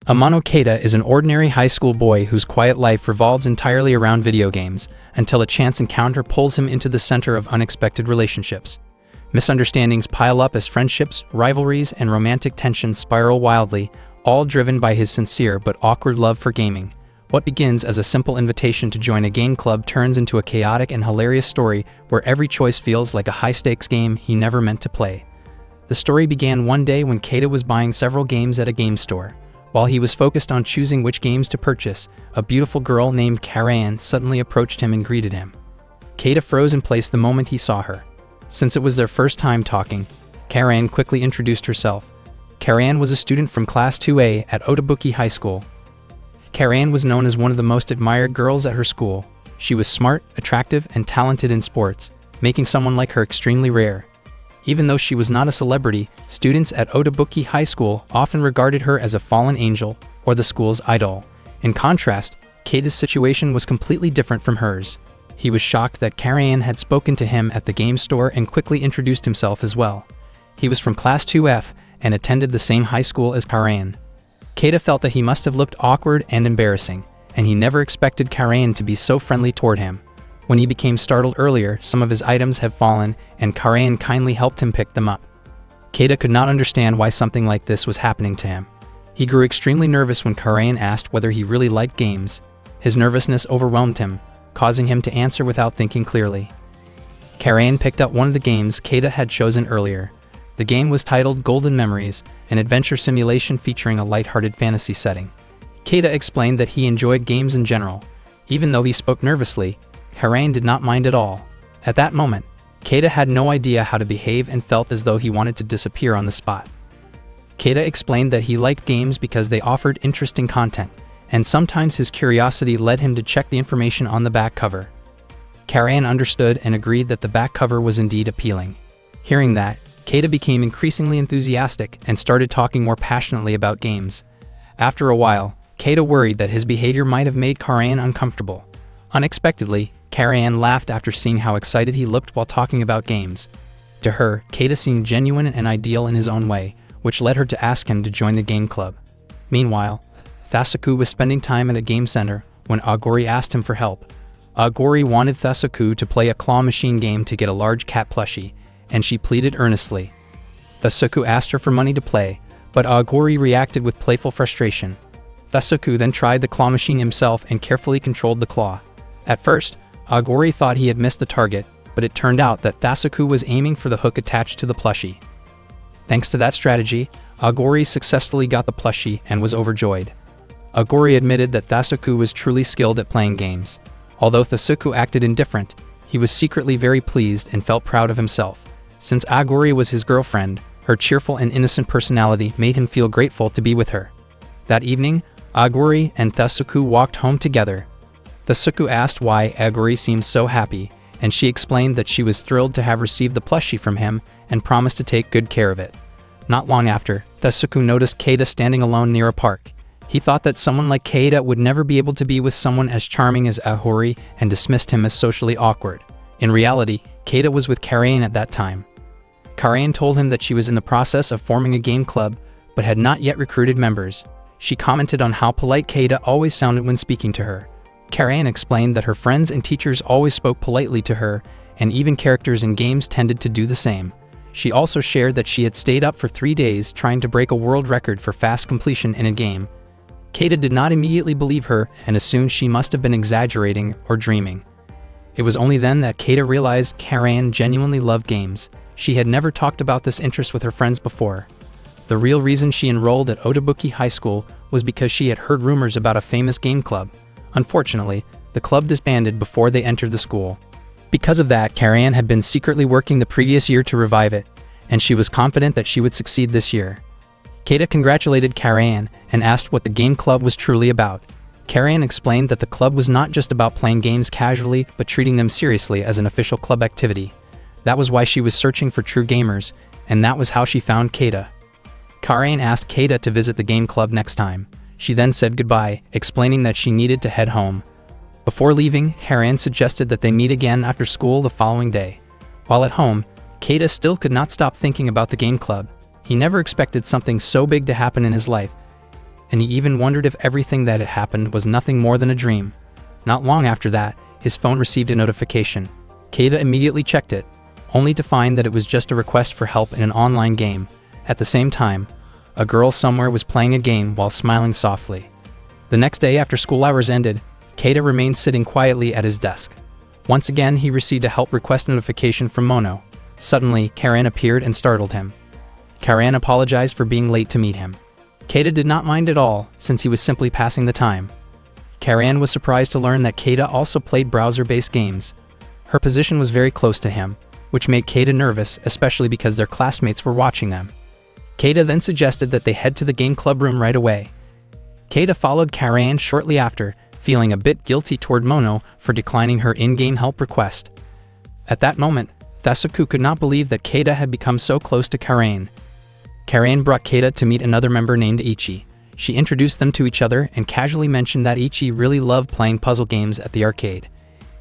Amano Keita is an ordinary high school boy whose quiet life revolves entirely around video games, until a chance encounter pulls him into the center of unexpected relationships. Misunderstandings pile up as friendships, rivalries, and romantic tensions spiral wildly, all driven by his sincere but awkward love for gaming. What begins as a simple invitation to join a game club turns into a chaotic and hilarious story where every choice feels like a high-stakes game he never meant to play. The story began one day when Keita was buying several games at a game store. While he was focused on choosing which games to purchase, a beautiful girl named Karayan suddenly approached him and greeted him. Keita froze in place the moment he saw her. Since it was their first time talking, Karayan quickly introduced herself. Karayan was a student from Class 2A at Otobuki High School. Karayan was known as one of the most admired girls at her school. She was smart, attractive, and talented in sports, making someone like her extremely rare. Even though she was not a celebrity, students at Otobuki High School often regarded her as a fallen angel or the school's idol. In contrast, Keita's situation was completely different from hers. He was shocked that Karayan had spoken to him at the game store and quickly introduced himself as well. He was from Class 2F and attended the same high school as Karayan. Keita felt that he must have looked awkward and embarrassing, and he never expected Karayan to be so friendly toward him. When he became startled earlier, some of his items had fallen, and Karayan kindly helped him pick them up. Keita could not understand why something like this was happening to him. He grew extremely nervous when Karayan asked whether he really liked games. His nervousness overwhelmed him, causing him to answer without thinking clearly. Karayan picked up one of the games Keita had chosen earlier. The game was titled Golden Memories, an adventure simulation featuring a lighthearted fantasy setting. Keita explained that he enjoyed games in general. Even though he spoke nervously, Karayan did not mind at all. At that moment, Keita had no idea how to behave and felt as though he wanted to disappear on the spot. Keita explained that he liked games because they offered interesting content, and sometimes his curiosity led him to check the information on the back cover. Karayan understood and agreed that the back cover was indeed appealing. Hearing that, Keita became increasingly enthusiastic and started talking more passionately about games. After a while, Keita worried that his behavior might have made Karayan uncomfortable. Unexpectedly, Karayan laughed after seeing how excited he looked while talking about games. To her, Keita seemed genuine and ideal in his own way, which led her to ask him to join the game club. Meanwhile, Thasuku was spending time at a game center when Agori asked him for help. Agori wanted Thasuku to play a claw machine game to get a large cat plushie, and she pleaded earnestly. Thasuku asked her for money to play, but Agori reacted with playful frustration. Thasuku then tried the claw machine himself and carefully controlled the claw. At first, Agori thought he had missed the target, but it turned out that Thasuku was aiming for the hook attached to the plushie. Thanks to that strategy, Agori successfully got the plushie and was overjoyed. Agori admitted that Thasuku was truly skilled at playing games. Although Thasuku acted indifferent, he was secretly very pleased and felt proud of himself. Since Agori was his girlfriend, her cheerful and innocent personality made him feel grateful to be with her. That evening, Agori and Thasuku walked home together. Thasuku asked why Agori seemed so happy, and she explained that she was thrilled to have received the plushie from him and promised to take good care of it. Not long after, Thasuku noticed Keita standing alone near a park. He thought that someone like Keita would never be able to be with someone as charming as Agori and dismissed him as socially awkward. In reality, Keita was with Karayan at that time. Karayan told him that she was in the process of forming a game club, but had not yet recruited members. She commented on how polite Keita always sounded when speaking to her. Karayan explained that her friends and teachers always spoke politely to her, and even characters in games tended to do the same. She also shared that she had stayed up for 3 days trying to break a world record for fast completion in a game. Keita did not immediately believe her and assumed she must have been exaggerating or dreaming. It was only then that Keita realized Karayan genuinely loved games. She had never talked about this interest with her friends before. The real reason she enrolled at Otobuki High School was because she had heard rumors about a famous game club. Unfortunately, the club disbanded before they entered the school. Because of that, Karayan had been secretly working the previous year to revive it, and she was confident that she would succeed this year. Keita congratulated Karayan and asked what the game club was truly about. Karayan explained that the club was not just about playing games casually, but treating them seriously as an official club activity. That was why she was searching for true gamers, and that was how she found Keita. Karayan asked Keita to visit the game club next time. She then said goodbye, explaining that she needed to head home. Before leaving, Karayan suggested that they meet again after school the following day. While at home, Keita still could not stop thinking about the game club. He never expected something so big to happen in his life. and he even wondered if everything that had happened was nothing more than a dream. Not long after that, his phone received a notification. Keita immediately checked it, only to find that it was just a request for help in an online game. At the same time, a girl somewhere was playing a game while smiling softly. The next day after school hours ended, Keita remained sitting quietly at his desk. Once again, he received a help request notification from Mono. Suddenly, Karan appeared and startled him. Karan apologized for being late to meet him. Keita did not mind at all, since he was simply passing the time. Karan was surprised to learn that Keita also played browser-based games. Her position was very close to him, which made Keita nervous, especially because their classmates were watching them. Keita then suggested that they head to the game club room right away. Keita followed Karan shortly after, feeling a bit guilty toward Mono for declining her in-game help request. At that moment, Thesuke could not believe that Keita had become so close to Karan. Karan brought Keita to meet another member named Ichi. She introduced them to each other and casually mentioned that Ichi really loved playing puzzle games at the arcade.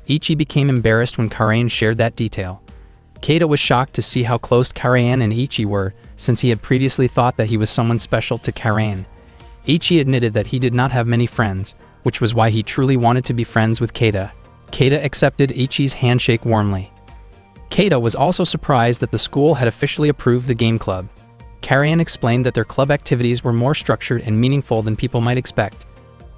Ichi became embarrassed when Karan shared that detail. Keita was shocked to see how close Karan and Ichi were, since he had previously thought that he was someone special to Karan. Ichi admitted that he did not have many friends, which was why he truly wanted to be friends with Keita. Keita accepted Ichi's handshake warmly. Keita was also surprised that the school had officially approved the game club. Karan explained that their club activities were more structured and meaningful than people might expect.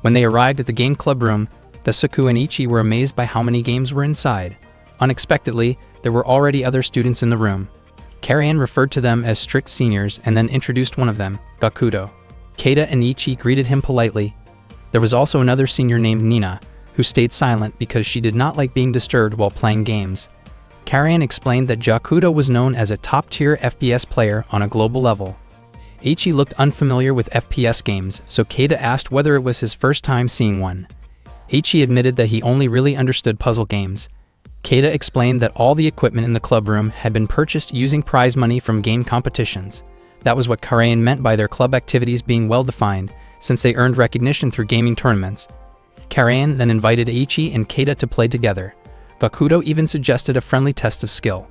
When they arrived at the game club room, Thesuke and Ichi were amazed by how many games were inside. Unexpectedly, there were already other students in the room. Karan referred to them as strict seniors and then introduced one of them, Gakudo. Keita and Ichi greeted him politely. There was also another senior named Nina, who stayed silent because she did not like being disturbed while playing games. Karan explained that Gakudo was known as a top-tier FPS player on a global level. Ichi looked unfamiliar with FPS games, so Keita asked whether it was his first time seeing one. Ichi admitted that he only really understood puzzle games. Keita explained that all the equipment in the club room had been purchased using prize money from game competitions. That was what Karan meant by their club activities being well-defined, since they earned recognition through gaming tournaments. Karan then invited Ichi and Keita to play together. Gakudo even suggested a friendly test of skill.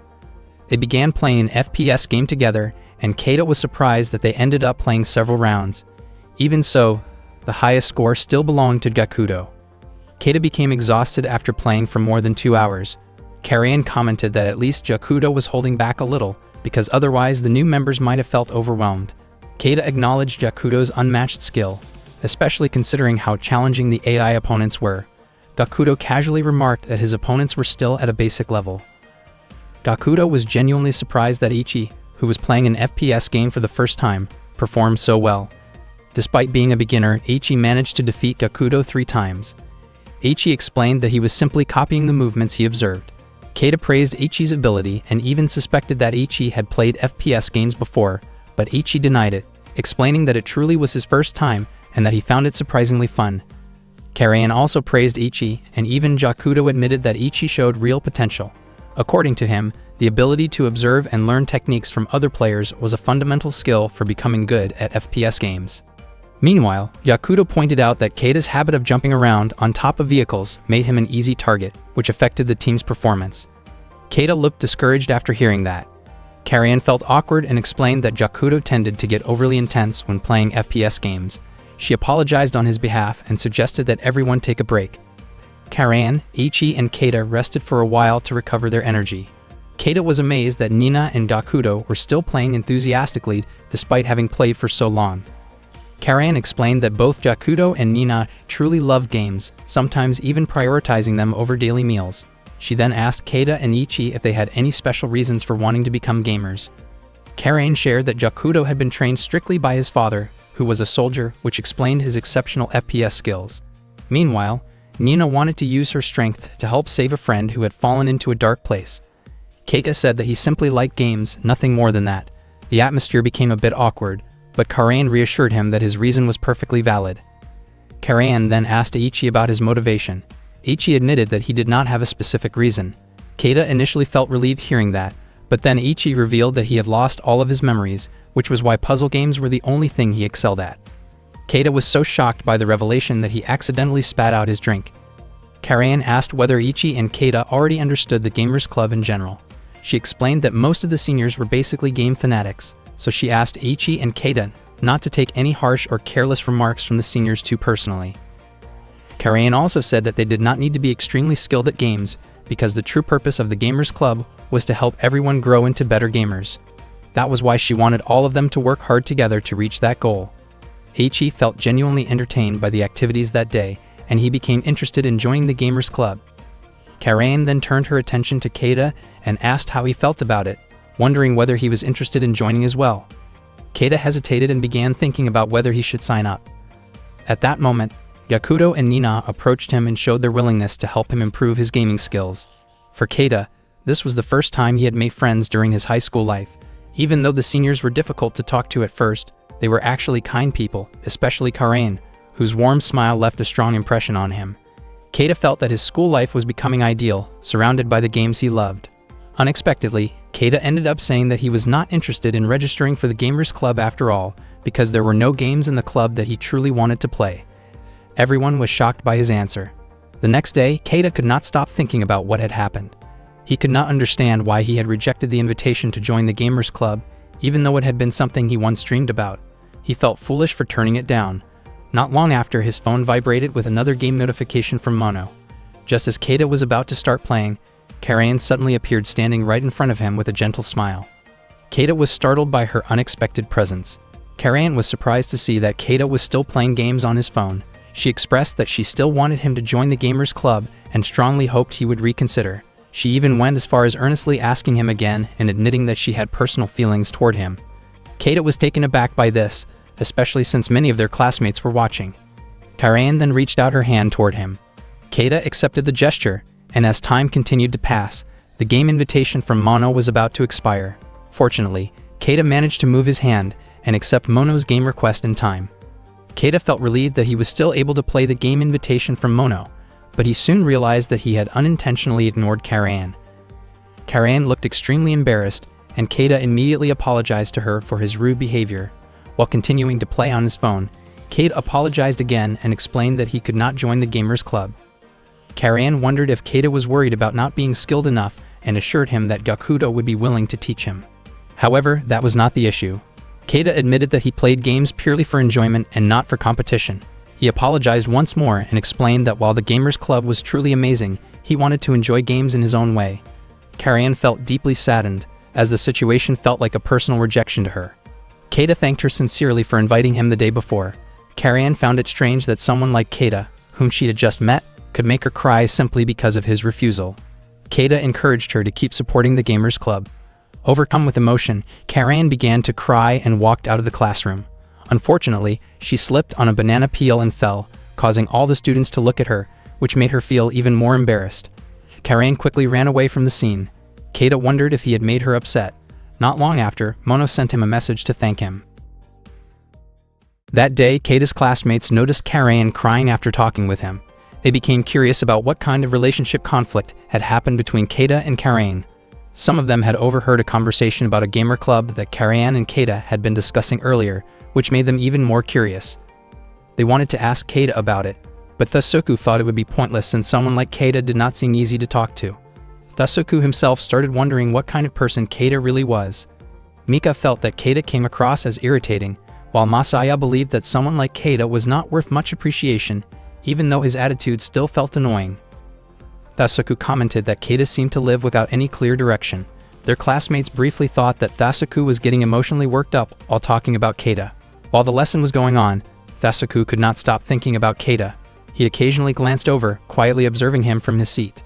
They began playing an FPS game together, and Keita was surprised that they ended up playing several rounds. Even so, the highest score still belonged to Gakudo. Keita became exhausted after playing for more than 2 hours. Karan commented that at least Gakudo was holding back a little, because otherwise the new members might have felt overwhelmed. Keita acknowledged Gakudo's unmatched skill, especially considering how challenging the AI opponents were. Gakudo casually remarked that his opponents were still at a basic level. Gakudo was genuinely surprised that Ichi, who was playing an FPS game for the first time, performed so well. Despite being a beginner, Ichi managed to defeat Gakudo 3 times. Ichi explained that he was simply copying the movements he observed. Keita praised Ichi's ability and even suspected that Ichi had played FPS games before, but Ichi denied it, explaining that it truly was his first time and that he found it surprisingly fun. Karan also praised Ichi, and even Gakudo admitted that Ichi showed real potential. According to him, the ability to observe and learn techniques from other players was a fundamental skill for becoming good at FPS games. Meanwhile, Gakudo pointed out that Keita's habit of jumping around on top of vehicles made him an easy target, which affected the team's performance. Keita looked discouraged after hearing that. Karan felt awkward and explained that Gakudo tended to get overly intense when playing FPS games. She apologized on his behalf and suggested that everyone take a break. Karan, Ichi, and Keita rested for a while to recover their energy. Keita was amazed that Nina and Gakudo were still playing enthusiastically despite having played for so long. Karan explained that both Gakudo and Nina truly loved games, sometimes even prioritizing them over daily meals. She then asked Keita and Ichi if they had any special reasons for wanting to become gamers. Karan shared that Gakudo had been trained strictly by his father, who was a soldier, which explained his exceptional FPS skills. Meanwhile, Nina wanted to use her strength to help save a friend who had fallen into a dark place. Keita said that he simply liked games, nothing more than that. The atmosphere became a bit awkward, but Karan reassured him that his reason was perfectly valid. Karan then asked Ichi about his motivation. Ichi admitted that he did not have a specific reason. Keita initially felt relieved hearing that, but then Ichi revealed that he had lost all of his memories, which was why puzzle games were the only thing he excelled at. Keita was so shocked by the revelation that he accidentally spat out his drink. Karan asked whether Ichi and Keita already understood the Gamers Club in general. She explained that most of the seniors were basically game fanatics, so she asked Ichi and Keita not to take any harsh or careless remarks from the seniors too personally. Karayan also said that they did not need to be extremely skilled at games, because the true purpose of the Gamers Club was to help everyone grow into better gamers. That was why she wanted all of them to work hard together to reach that goal. Heichi felt genuinely entertained by the activities that day, and he became interested in joining the Gamers Club. Karayan then turned her attention to Keita and asked how he felt about it, wondering whether he was interested in joining as well. Keita hesitated and began thinking about whether he should sign up. At that moment, Yakuto and Nina approached him and showed their willingness to help him improve his gaming skills. For Keita, this was the first time he had made friends during his high school life. Even though the seniors were difficult to talk to at first, they were actually kind people, especially Karayan, whose warm smile left a strong impression on him. Keita felt that his school life was becoming ideal, surrounded by the games he loved. Unexpectedly, Keita ended up saying that he was not interested in registering for the Gamers Club after all, because there were no games in the club that he truly wanted to play. Everyone was shocked by his answer. The next day, Keita could not stop thinking about what had happened. He could not understand why he had rejected the invitation to join the Gamers Club, even though it had been something he once dreamed about. He felt foolish for turning it down. Not long after, his phone vibrated with another game notification from Mono. Just as Keita was about to start playing, Karayan suddenly appeared standing right in front of him with a gentle smile. Keita was startled by her unexpected presence. Karayan was surprised to see that Keita was still playing games on his phone. She expressed that she still wanted him to join the Gamers Club and strongly hoped he would reconsider. She even went as far as earnestly asking him again and admitting that she had personal feelings toward him. Keita was taken aback by this, especially since many of their classmates were watching. Karayan then reached out her hand toward him. Keita accepted the gesture, and as time continued to pass, the game invitation from Mono was about to expire. Fortunately, Keita managed to move his hand and accept Mono's game request in time. Keita felt relieved that he was still able to play the game invitation from Mono, but he soon realized that he had unintentionally ignored Karayan. Karayan looked extremely embarrassed, and Keita immediately apologized to her for his rude behavior. While continuing to play on his phone, Keita apologized again and explained that he could not join the Gamers Club. Karayan wondered if Keita was worried about not being skilled enough and assured him that Gakuto would be willing to teach him. However, that was not the issue. Keita admitted that he played games purely for enjoyment and not for competition. He apologized once more and explained that while the Gamers Club was truly amazing, he wanted to enjoy games in his own way. Karayan felt deeply saddened, as the situation felt like a personal rejection to her. Keita thanked her sincerely for inviting him the day before. Karayan found it strange that someone like Keita, whom she had just met, could make her cry simply because of his refusal. Keita encouraged her to keep supporting the Gamers Club. Overcome with emotion, Karayan began to cry and walked out of the classroom. Unfortunately, she slipped on a banana peel and fell, causing all the students to look at her, which made her feel even more embarrassed. Karayan quickly ran away from the scene. Keita wondered if he had made her upset. Not long after, Mono sent him a message to thank him. That day, Keita's classmates noticed Karayan crying after talking with him. They became curious about what kind of relationship conflict had happened between Keita and Karayan. Some of them had overheard a conversation about a gamer club that Karayan and Keita had been discussing earlier, which made them even more curious. They wanted to ask Keita about it, but Thasuku thought it would be pointless since someone like Keita did not seem easy to talk to. Thasuku himself started wondering what kind of person Keita really was. Mika felt that Keita came across as irritating, while Masaya believed that someone like Keita was not worth much appreciation, even though his attitude still felt annoying. Thasuku commented that Keita seemed to live without any clear direction. Their classmates briefly thought that Thasuku was getting emotionally worked up while talking about Keita. While the lesson was going on, Thasuku could not stop thinking about Keita. He occasionally glanced over, quietly observing him from his seat.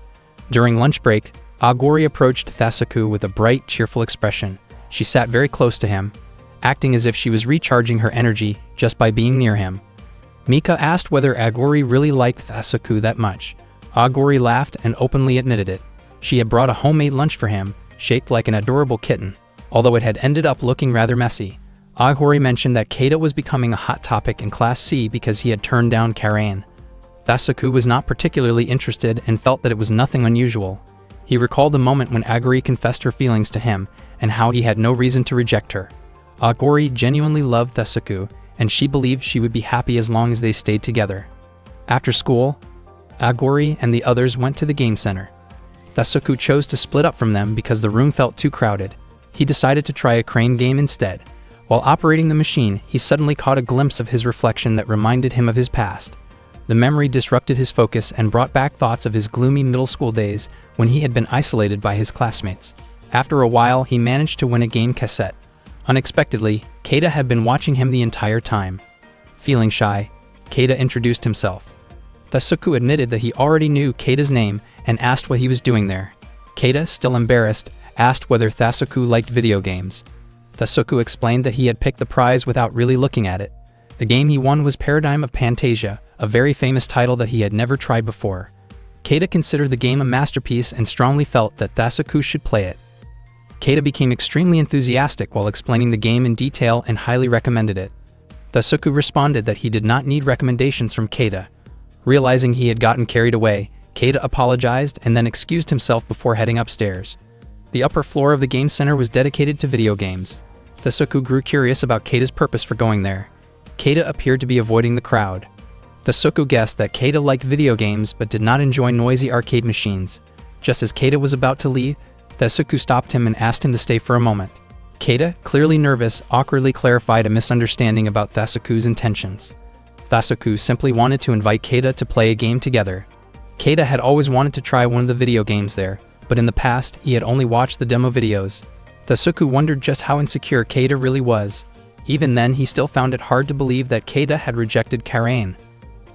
During lunch break, Aguri approached Thasuku with a bright, cheerful expression. She sat very close to him, acting as if she was recharging her energy just by being near him. Mika asked whether Aguri really liked Thasuku that much. Aguri laughed and openly admitted it. She had brought a homemade lunch for him, shaped like an adorable kitten, although it had ended up looking rather messy. Aguri mentioned that Keita was becoming a hot topic in Class C because he had turned down Karayan. Thasuku was not particularly interested and felt that it was nothing unusual. He recalled the moment when Aguri confessed her feelings to him and how he had no reason to reject her. Aguri genuinely loved Thasuku, and she believed she would be happy as long as they stayed together. After school, Aguri and the others went to the game center. Thasuku chose to split up from them because the room felt too crowded. He decided to try a crane game instead. While operating the machine, he suddenly caught a glimpse of his reflection that reminded him of his past. The memory disrupted his focus and brought back thoughts of his gloomy middle school days when he had been isolated by his classmates. After a while, he managed to win a game cassette. Unexpectedly, Keita had been watching him the entire time. Feeling shy, Keita introduced himself. Tasuku admitted that he already knew Keita's name and asked what he was doing there. Keita, still embarrassed, asked whether Tasuku liked video games. Tasuku explained that he had picked the prize without really looking at it. The game he won was Paradigm of Pantasia, a very famous title that he had never tried before. Keita considered the game a masterpiece and strongly felt that Tasuku should play it. Keita became extremely enthusiastic while explaining the game in detail and highly recommended it. Tasuku responded that he did not need recommendations from Keita. Realizing he had gotten carried away, Keita apologized and then excused himself before heading upstairs. The upper floor of the game center was dedicated to video games. Tasuku grew curious about Keita's purpose for going there. Keita appeared to be avoiding the crowd. Tasuku guessed that Keita liked video games but did not enjoy noisy arcade machines. Just as Keita was about to leave, Tasuku stopped him and asked him to stay for a moment. Keita, clearly nervous, awkwardly clarified a misunderstanding about Tasuku's intentions. Tasuku simply wanted to invite Keita to play a game together. Keita had always wanted to try one of the video games there, but in the past, he had only watched the demo videos. Tasuku wondered just how insecure Keita really was. Even then, he still found it hard to believe that Keita had rejected Karain.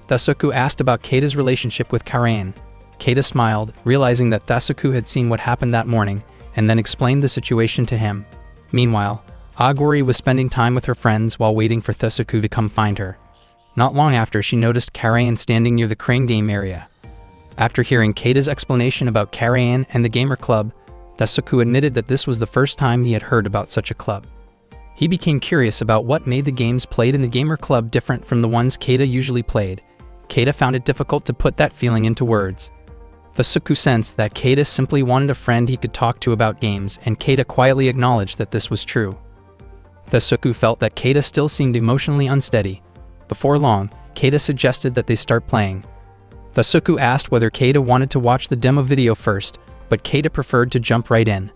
Tasuku asked about Keita's relationship with Karain. Keita smiled, realizing that Tasuku had seen what happened that morning, and then explained the situation to him. Meanwhile, Aguri was spending time with her friends while waiting for Tasuku to come find her. Not long after, she noticed Karain standing near the crane game area. After hearing Keita's explanation about Karain and the Gamer Club, Tasuku admitted that this was the first time he had heard about such a club. He became curious about what made the games played in the Gamer Club different from the ones Keita usually played. Keita found it difficult to put that feeling into words. Tasuku sensed that Keita simply wanted a friend he could talk to about games, and Keita quietly acknowledged that this was true. Tasuku felt that Keita still seemed emotionally unsteady. Before long, Keita suggested that they start playing. Tasuku asked whether Keita wanted to watch the demo video first, but Keita preferred to jump right in.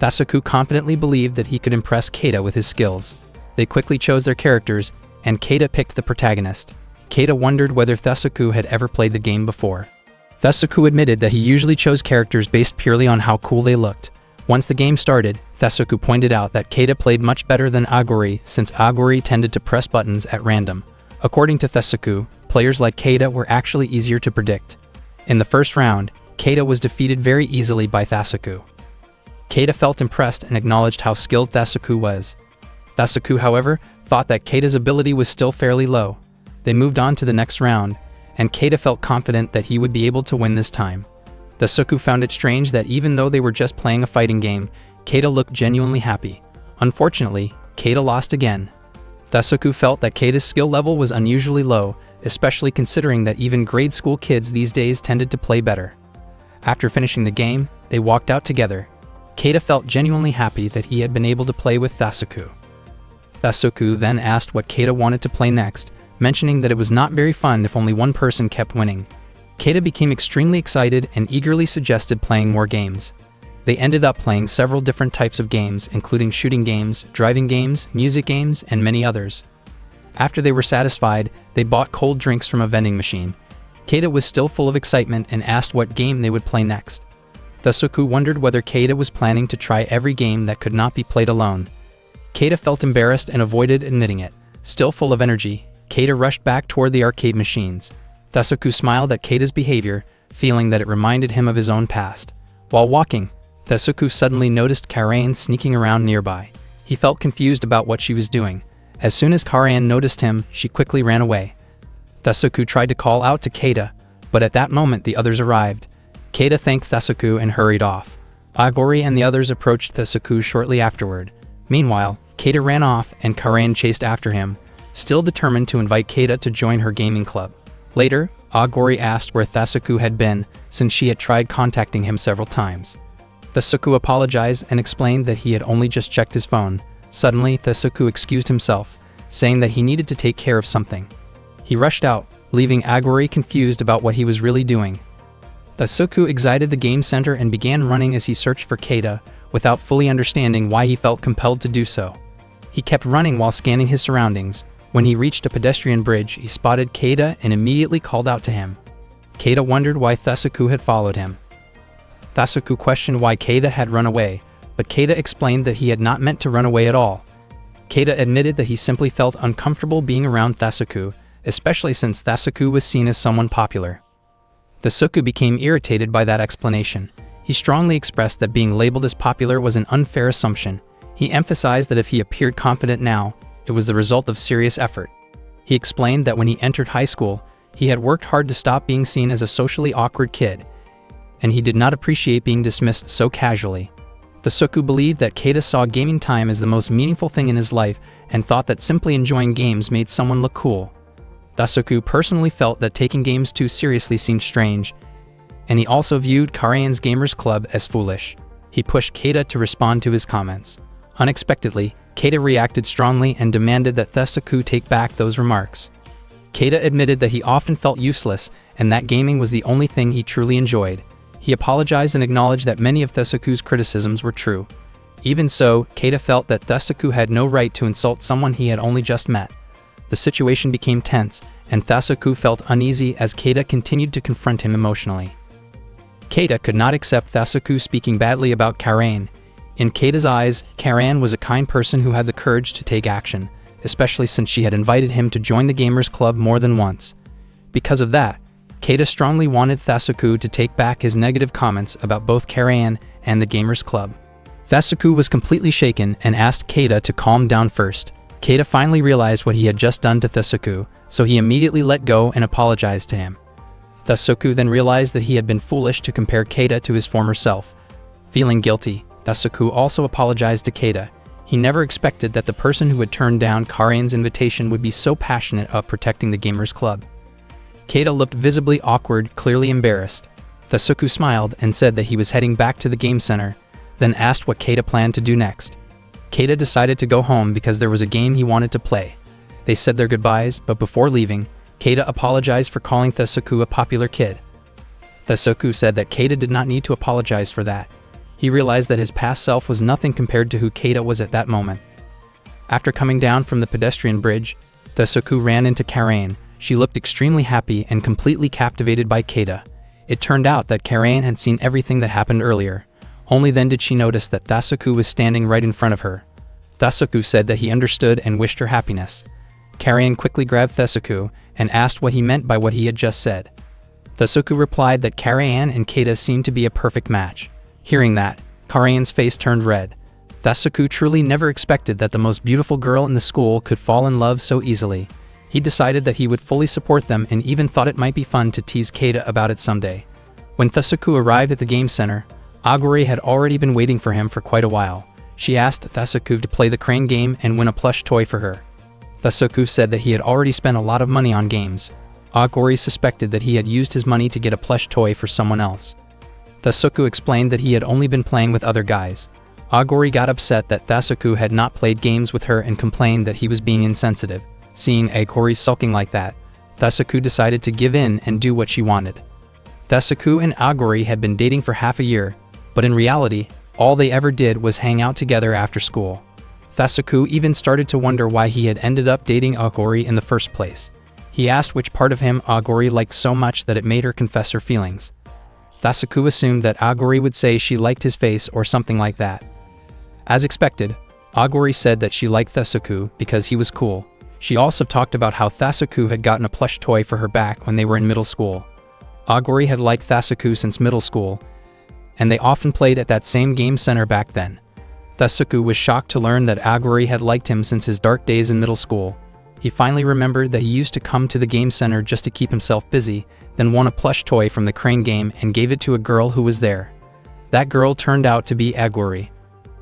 Tasuku confidently believed that he could impress Keita with his skills. They quickly chose their characters, and Keita picked the protagonist. Keita wondered whether Tasuku had ever played the game before. Tasuku admitted that he usually chose characters based purely on how cool they looked. Once the game started, Tasuku pointed out that Keita played much better than Aguri, since Aguri tended to press buttons at random. According to Tasuku, players like Keita were actually easier to predict. In the first round, Keita was defeated very easily by Tasuku. Keita felt impressed and acknowledged how skilled Tasuku was. Tasuku, however, thought that Keita's ability was still fairly low. They moved on to the next round, and Keita felt confident that he would be able to win this time. Tasuku found it strange that even though they were just playing a fighting game, Keita looked genuinely happy. Unfortunately, Keita lost again. Tasuku felt that Keita's skill level was unusually low, especially considering that even grade school kids these days tended to play better. After finishing the game, they walked out together. Keita felt genuinely happy that he had been able to play with Tasuku. Tasuku then asked what Keita wanted to play next, mentioning that it was not very fun if only one person kept winning. Keita became extremely excited and eagerly suggested playing more games. They ended up playing several different types of games, including shooting games, driving games, music games, and many others. After they were satisfied, they bought cold drinks from a vending machine. Keita was still full of excitement and asked what game they would play next. Tasuku wondered whether Keita was planning to try every game that could not be played alone. Keita felt embarrassed and avoided admitting it. Still full of energy, Keita rushed back toward the arcade machines. Tasuku smiled at Keita's behavior, feeling that it reminded him of his own past. While walking, Tasuku suddenly noticed Karain sneaking around nearby. He felt confused about what she was doing. As soon as Karain noticed him, she quickly ran away. Tasuku tried to call out to Keita, but at that moment the others arrived. Keita thanked Tasuku and hurried off. Aguri and the others approached Tasuku shortly afterward. Meanwhile, Keita ran off and Karain chased after him, still determined to invite Keita to join her gaming club. Later, Aguri asked where Tasuku had been, since she had tried contacting him several times. Tasuku apologized and explained that he had only just checked his phone. Suddenly, Tasuku excused himself, saying that he needed to take care of something. He rushed out, leaving Aguri confused about what he was really doing. Tasuku exited the game center and began running as he searched for Keita, without fully understanding why he felt compelled to do so. He kept running while scanning his surroundings. When he reached a pedestrian bridge, he spotted Keita and immediately called out to him. Keita wondered why Thesuku had followed him. Thesuku questioned why Keita had run away, but Keita explained that he had not meant to run away at all. Keita admitted that he simply felt uncomfortable being around Thesuku, especially since Thesuku was seen as someone popular. Thesuku became irritated by that explanation. He strongly expressed that being labeled as popular was an unfair assumption. He emphasized that if he appeared confident now, it was the result of serious effort. He explained that when he entered high school, he had worked hard to stop being seen as a socially awkward kid, and he did not appreciate being dismissed so casually. Thesuku believed that Keita saw gaming time as the most meaningful thing in his life and thought that simply enjoying games made someone look cool. Thesuku personally felt that taking games too seriously seemed strange, and he also viewed Karayan's Gamers Club as foolish. He pushed Keita to respond to his comments. Unexpectedly, Keita reacted strongly and demanded that Thesuku take back those remarks. Keita admitted that he often felt useless and that gaming was the only thing he truly enjoyed. He apologized and acknowledged that many of Thesuku's criticisms were true. Even so, Keita felt that Thesuku had no right to insult someone he had only just met. The situation became tense, and Thesuku felt uneasy as Keita continued to confront him emotionally. Keita could not accept Thesuku speaking badly about Karayan. In Keita's eyes, Karayan was a kind person who had the courage to take action, especially since she had invited him to join the Gamers Club more than once. Because of that, Keita strongly wanted Thesuku to take back his negative comments about both Karayan and the Gamers Club. Thesuku was completely shaken and asked Keita to calm down first. Keita finally realized what he had just done to Thesuku, so he immediately let go and apologized to him. Thesuku then realized that he had been foolish to compare Keita to his former self. Feeling guilty, Thesuku also apologized to Keita. He never expected that the person who had turned down Karayan's invitation would be so passionate about protecting the Gamers Club. Keita looked visibly awkward, clearly embarrassed. Thesuku smiled and said that he was heading back to the game center, then asked what Keita planned to do next. Keita decided to go home because there was a game he wanted to play. They said their goodbyes, but before leaving, Keita apologized for calling Thesuku a popular kid. Thesuku said that Keita did not need to apologize for that. He realized that his past self was nothing compared to who Keita was at that moment. After coming down from the pedestrian bridge, Thesuku ran into Karayan. She looked extremely happy and completely captivated by Keita. It turned out that Karayan had seen everything that happened earlier. Only then did she notice that Thesuku was standing right in front of her. Thesuku said that he understood and wished her happiness. Karayan quickly grabbed Thesuku and asked what he meant by what he had just said. Thesuku replied that Karayan and Keita seemed to be a perfect match. Hearing that, Karayan's face turned red. Thesuku truly never expected that the most beautiful girl in the school could fall in love so easily. He decided that he would fully support them and even thought it might be fun to tease Keita about it someday. When Thesuku arrived at the game center, Aguri had already been waiting for him for quite a while. She asked Thesuku to play the crane game and win a plush toy for her. Thesuku said that he had already spent a lot of money on games. Aguri suspected that he had used his money to get a plush toy for someone else. Thesuku explained that he had only been playing with other guys. Aguri got upset that Thesuku had not played games with her and complained that he was being insensitive. Seeing Aguri sulking like that, Thesuku decided to give in and do what she wanted. Thesuku and Aguri had been dating for half a year, but in reality, all they ever did was hang out together after school. Thesuku even started to wonder why he had ended up dating Aguri in the first place. He asked which part of him Aguri liked so much that it made her confess her feelings. Thesuku assumed that Aguri would say she liked his face or something like that. As expected, Aguri said that she liked Thesuku because he was cool. She also talked about how Thesuku had gotten a plush toy for her back when they were in middle school. Aguri had liked Thesuku since middle school, and they often played at that same game center back then. Thesuku was shocked to learn that Aguri had liked him since his dark days in middle school. He finally remembered that he used to come to the game center just to keep himself busy, then won a plush toy from the crane game and gave it to a girl who was there. That girl turned out to be Aguri.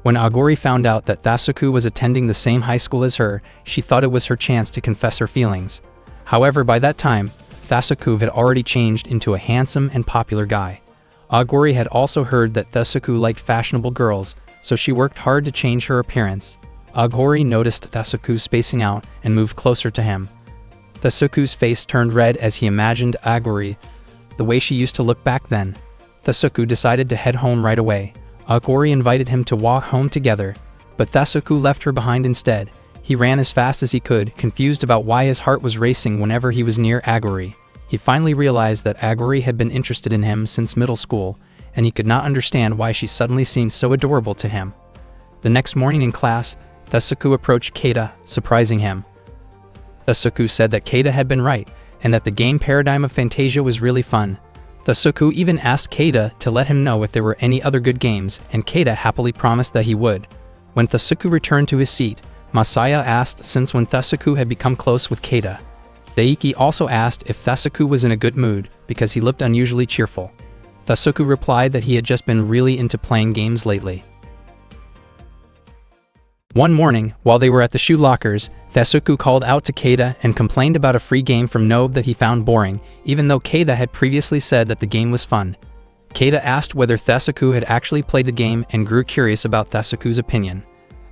When Aguri found out that Thesuku was attending the same high school as her, she thought it was her chance to confess her feelings. However, by that time, Thesuku had already changed into a handsome and popular guy. Aguri had also heard that Thesuku liked fashionable girls, so she worked hard to change her appearance. Aguri noticed Thesuku spacing out and moved closer to him. Thesuku's face turned red as he imagined Aguri, the way she used to look back then. Thesuku decided to head home right away. Aguri invited him to walk home together, but Thesuku left her behind instead. He ran as fast as he could, confused about why his heart was racing whenever he was near Aguri. He finally realized that Aguri had been interested in him since middle school, and he could not understand why she suddenly seemed so adorable to him. The next morning in class, Thesuku approached Keita, surprising him. Thesuku said that Keita had been right, and that the game Paradigm of Fantasia was really fun. Thesuku even asked Keita to let him know if there were any other good games, and Keita happily promised that he would. When Thesuku returned to his seat, Masaya asked since when Thesuku had become close with Keita. Daiki also asked if Thesuku was in a good mood, because he looked unusually cheerful. Thesuku replied that he had just been really into playing games lately. One morning, while they were at the shoe lockers, Thesuku called out to Keita and complained about a free game from Nobe that he found boring, even though Keita had previously said that the game was fun. Keita asked whether Thesuku had actually played the game and grew curious about Thesuku's opinion.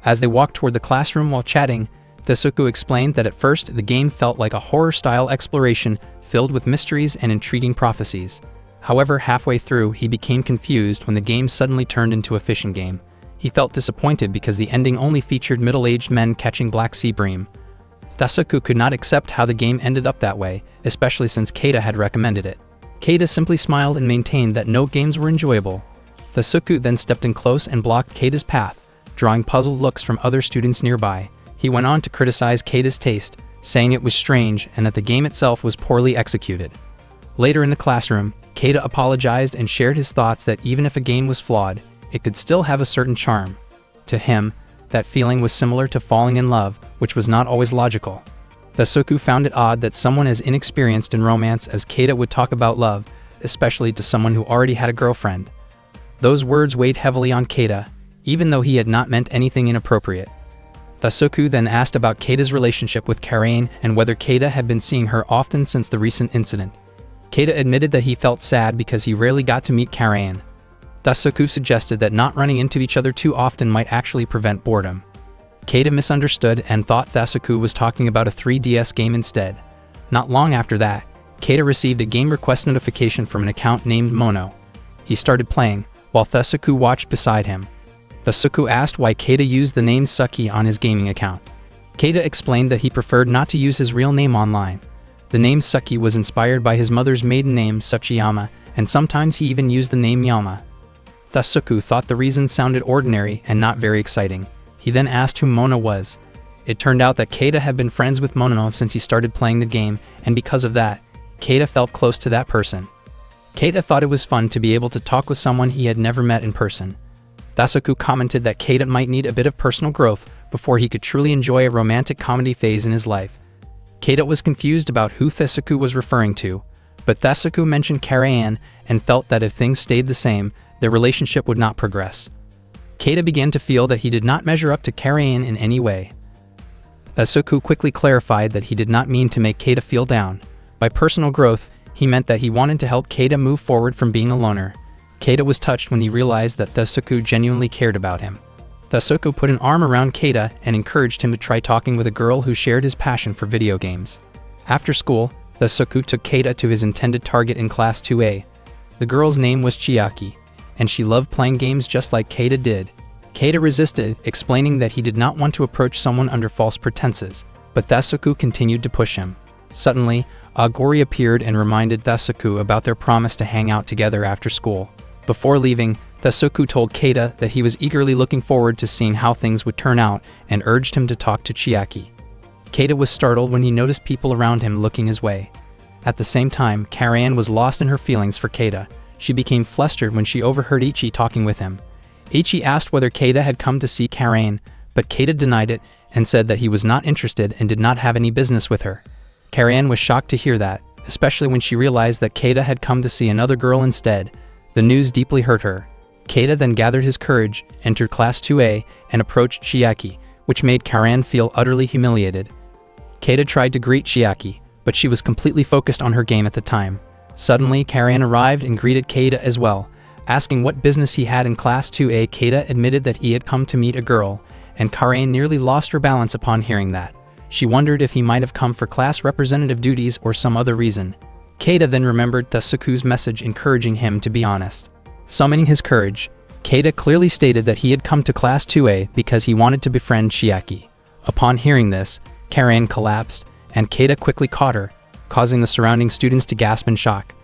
As they walked toward the classroom while chatting, Thesuku explained that at first the game felt like a horror-style exploration filled with mysteries and intriguing prophecies. However, halfway through, he became confused when the game suddenly turned into a fishing game. He felt disappointed because the ending only featured middle-aged men catching black sea bream. Thesuku could not accept how the game ended up that way, especially since Keita had recommended it. Keita simply smiled and maintained that no games were enjoyable. Thesuku then stepped in close and blocked Keita's path, drawing puzzled looks from other students nearby. He went on to criticize Keita's taste, saying it was strange and that the game itself was poorly executed. Later in the classroom, Keita apologized and shared his thoughts that even if a game was flawed, it could still have a certain charm. To him, that feeling was similar to falling in love, which was not always logical. Thesuku found it odd that someone as inexperienced in romance as Keita would talk about love, especially to someone who already had a girlfriend. Those words weighed heavily on Keita, even though he had not meant anything inappropriate. Thesuku then asked about Keita's relationship with Karain and whether Keita had been seeing her often since the recent incident. Keita admitted that he felt sad because he rarely got to meet Karain. Thesuku suggested that not running into each other too often might actually prevent boredom. Keita misunderstood and thought Thesuku was talking about a 3DS game instead. Not long after that, Keita received a game request notification from an account named Mono. He started playing, while Thesuku watched beside him. Thesuku asked why Keita used the name Suki on his gaming account. Keita explained that he preferred not to use his real name online. The name Suki was inspired by his mother's maiden name Tsuchiyama, and sometimes he even used the name Yama. Thesuku thought the reason sounded ordinary and not very exciting. He then asked who Mono was. It turned out that Keita had been friends with Mono since he started playing the game, and because of that, Keita felt close to that person. Keita thought it was fun to be able to talk with someone he had never met in person. Thesuku commented that Keita might need a bit of personal growth before he could truly enjoy a romantic comedy phase in his life. Keita was confused about who Thesuku was referring to, but Thesuku mentioned Karain and felt that if things stayed the same, their relationship would not progress. Keita began to feel that he did not measure up to Karain in any way. Thesuku quickly clarified that he did not mean to make Keita feel down. By personal growth, he meant that he wanted to help Keita move forward from being a loner. Keita was touched when he realized that Thesuku genuinely cared about him. Thesuku put an arm around Keita and encouraged him to try talking with a girl who shared his passion for video games. After school, Thesuku took Keita to his intended target in Class 2A. The girl's name was Chiaki, and she loved playing games just like Keita did. Keita resisted, explaining that he did not want to approach someone under false pretenses, but Thesuku continued to push him. Suddenly, Aguri appeared and reminded Thesuku about their promise to hang out together after school. Before leaving, Thesuku told Keita that he was eagerly looking forward to seeing how things would turn out and urged him to talk to Chiaki. Keita was startled when he noticed people around him looking his way. At the same time, Karain was lost in her feelings for Keita. She became flustered when she overheard Ichi talking with him. Ichi asked whether Keita had come to see Karain, but Keita denied it and said that he was not interested and did not have any business with her. Karain was shocked to hear that, especially when she realized that Keita had come to see another girl instead. The news deeply hurt her. Keita then gathered his courage, entered Class 2A, and approached Chiaki, which made Karain feel utterly humiliated. Keita tried to greet Chiaki, but she was completely focused on her game at the time. Suddenly, Karain arrived and greeted Keita as well. Asking what business he had in Class 2A, Keita admitted that he had come to meet a girl, and Karain nearly lost her balance upon hearing that. She wondered if he might have come for class representative duties or some other reason. Keita then remembered Thesuku's message encouraging him to be honest. Summoning his courage, Keita clearly stated that he had come to Class 2A because he wanted to befriend Chiaki. Upon hearing this, Karayan collapsed, and Keita quickly caught her, causing the surrounding students to gasp in shock.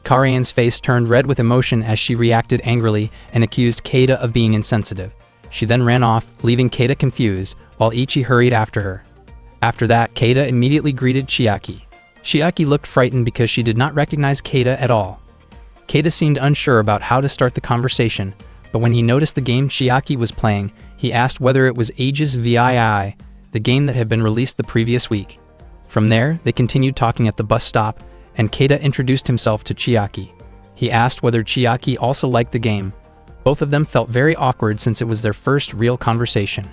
Karayan's face turned red with emotion as she reacted angrily and accused Keita of being insensitive. She then ran off, leaving Keita confused, while Ichi hurried after her. After that, Keita immediately greeted Chiaki. Chiaki looked frightened because she did not recognize Keita at all. Keita seemed unsure about how to start the conversation, but when he noticed the game Chiaki was playing, he asked whether it was Aegis VII, the game that had been released the previous week. From there, they continued talking at the bus stop, and Keita introduced himself to Chiaki. He asked whether Chiaki also liked the game. Both of them felt very awkward since it was their first real conversation.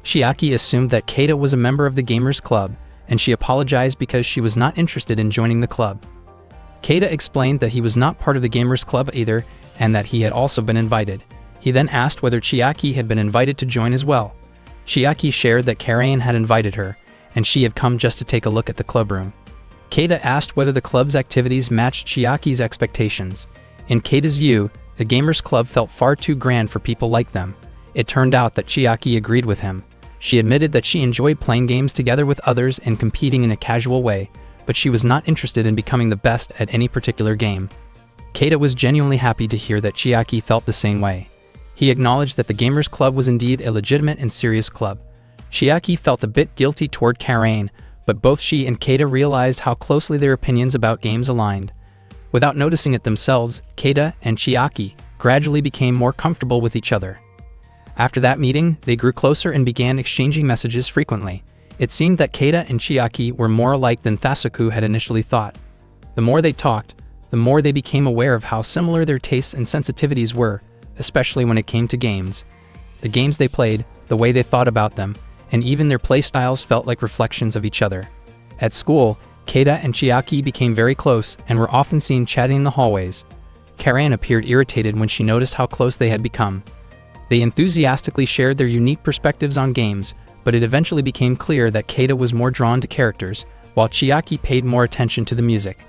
Chiaki assumed that Keita was a member of the Gamers Club, and she apologized because she was not interested in joining the club. Keita explained that he was not part of the Gamers Club either, and that he had also been invited. He then asked whether Chiaki had been invited to join as well. Chiaki shared that Karayan had invited her, and she had come just to take a look at the clubroom. Keita asked whether the club's activities matched Chiaki's expectations. In Keita's view, the Gamers Club felt far too grand for people like them. It turned out that Chiaki agreed with him. She admitted that she enjoyed playing games together with others and competing in a casual way, but she was not interested in becoming the best at any particular game. Keita was genuinely happy to hear that Chiaki felt the same way. He acknowledged that the Gamers Club was indeed a legitimate and serious club. Chiaki felt a bit guilty toward Karayan, but both she and Keita realized how closely their opinions about games aligned. Without noticing it themselves, Keita and Chiaki gradually became more comfortable with each other. After that meeting, they grew closer and began exchanging messages frequently. It seemed that Keita and Chiaki were more alike than Thasuku had initially thought. The more they talked, the more they became aware of how similar their tastes and sensitivities were, especially when it came to games. The games they played, the way they thought about them, and even their playstyles felt like reflections of each other. At school, Keita and Chiaki became very close and were often seen chatting in the hallways. Karayan appeared irritated when she noticed how close they had become. They enthusiastically shared their unique perspectives on games, but it eventually became clear that Keita was more drawn to characters, while Chiaki paid more attention to the music.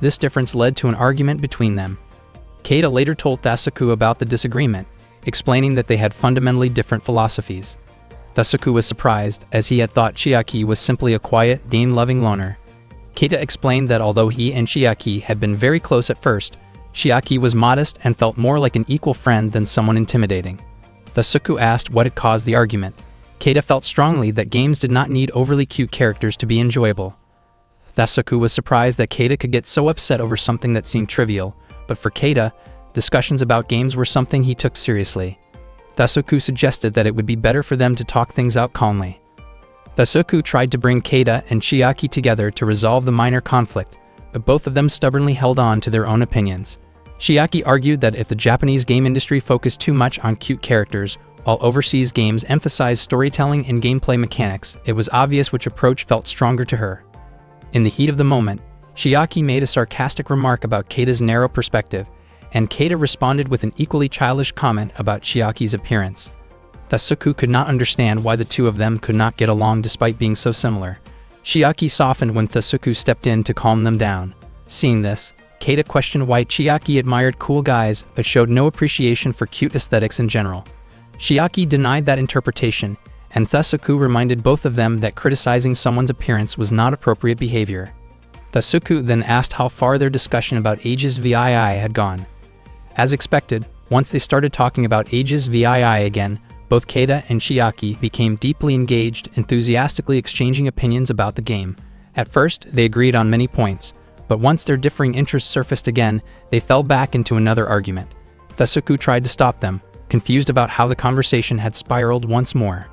This difference led to an argument between them. Keita later told Thasuku about the disagreement, explaining that they had fundamentally different philosophies. Thasuku was surprised, as he had thought Chiaki was simply a quiet, game-loving loner. Keita explained that although he and Chiaki had been very close at first, Chiaki was modest and felt more like an equal friend than someone intimidating. Thasuku asked what had caused the argument. Keita felt strongly that games did not need overly cute characters to be enjoyable. Thasuku was surprised that Keita could get so upset over something that seemed trivial, but for Keita, discussions about games were something he took seriously. Thasuku suggested that it would be better for them to talk things out calmly. Thasuku tried to bring Keita and Chiaki together to resolve the minor conflict, but both of them stubbornly held on to their own opinions. Chiaki argued that if the Japanese game industry focused too much on cute characters, while overseas games emphasized storytelling and gameplay mechanics, it was obvious which approach felt stronger to her. In the heat of the moment, Chiaki made a sarcastic remark about Keita's narrow perspective, and Keita responded with an equally childish comment about Chiaki's appearance. Thasuku could not understand why the two of them could not get along despite being so similar. Chiaki softened when Thasuku stepped in to calm them down. Seeing this, Keita questioned why Chiaki admired cool guys but showed no appreciation for cute aesthetics in general. Chiaki denied that interpretation, and Thasuku reminded both of them that criticizing someone's appearance was not appropriate behavior. Thasuku then asked how far their discussion about Aegis VII had gone. As expected, once they started talking about Aegis VII again, both Keita and Chiaki became deeply engaged, enthusiastically exchanging opinions about the game. At first, they agreed on many points, but once their differing interests surfaced again, they fell back into another argument. Thasuku tried to stop them, confused about how the conversation had spiraled once more.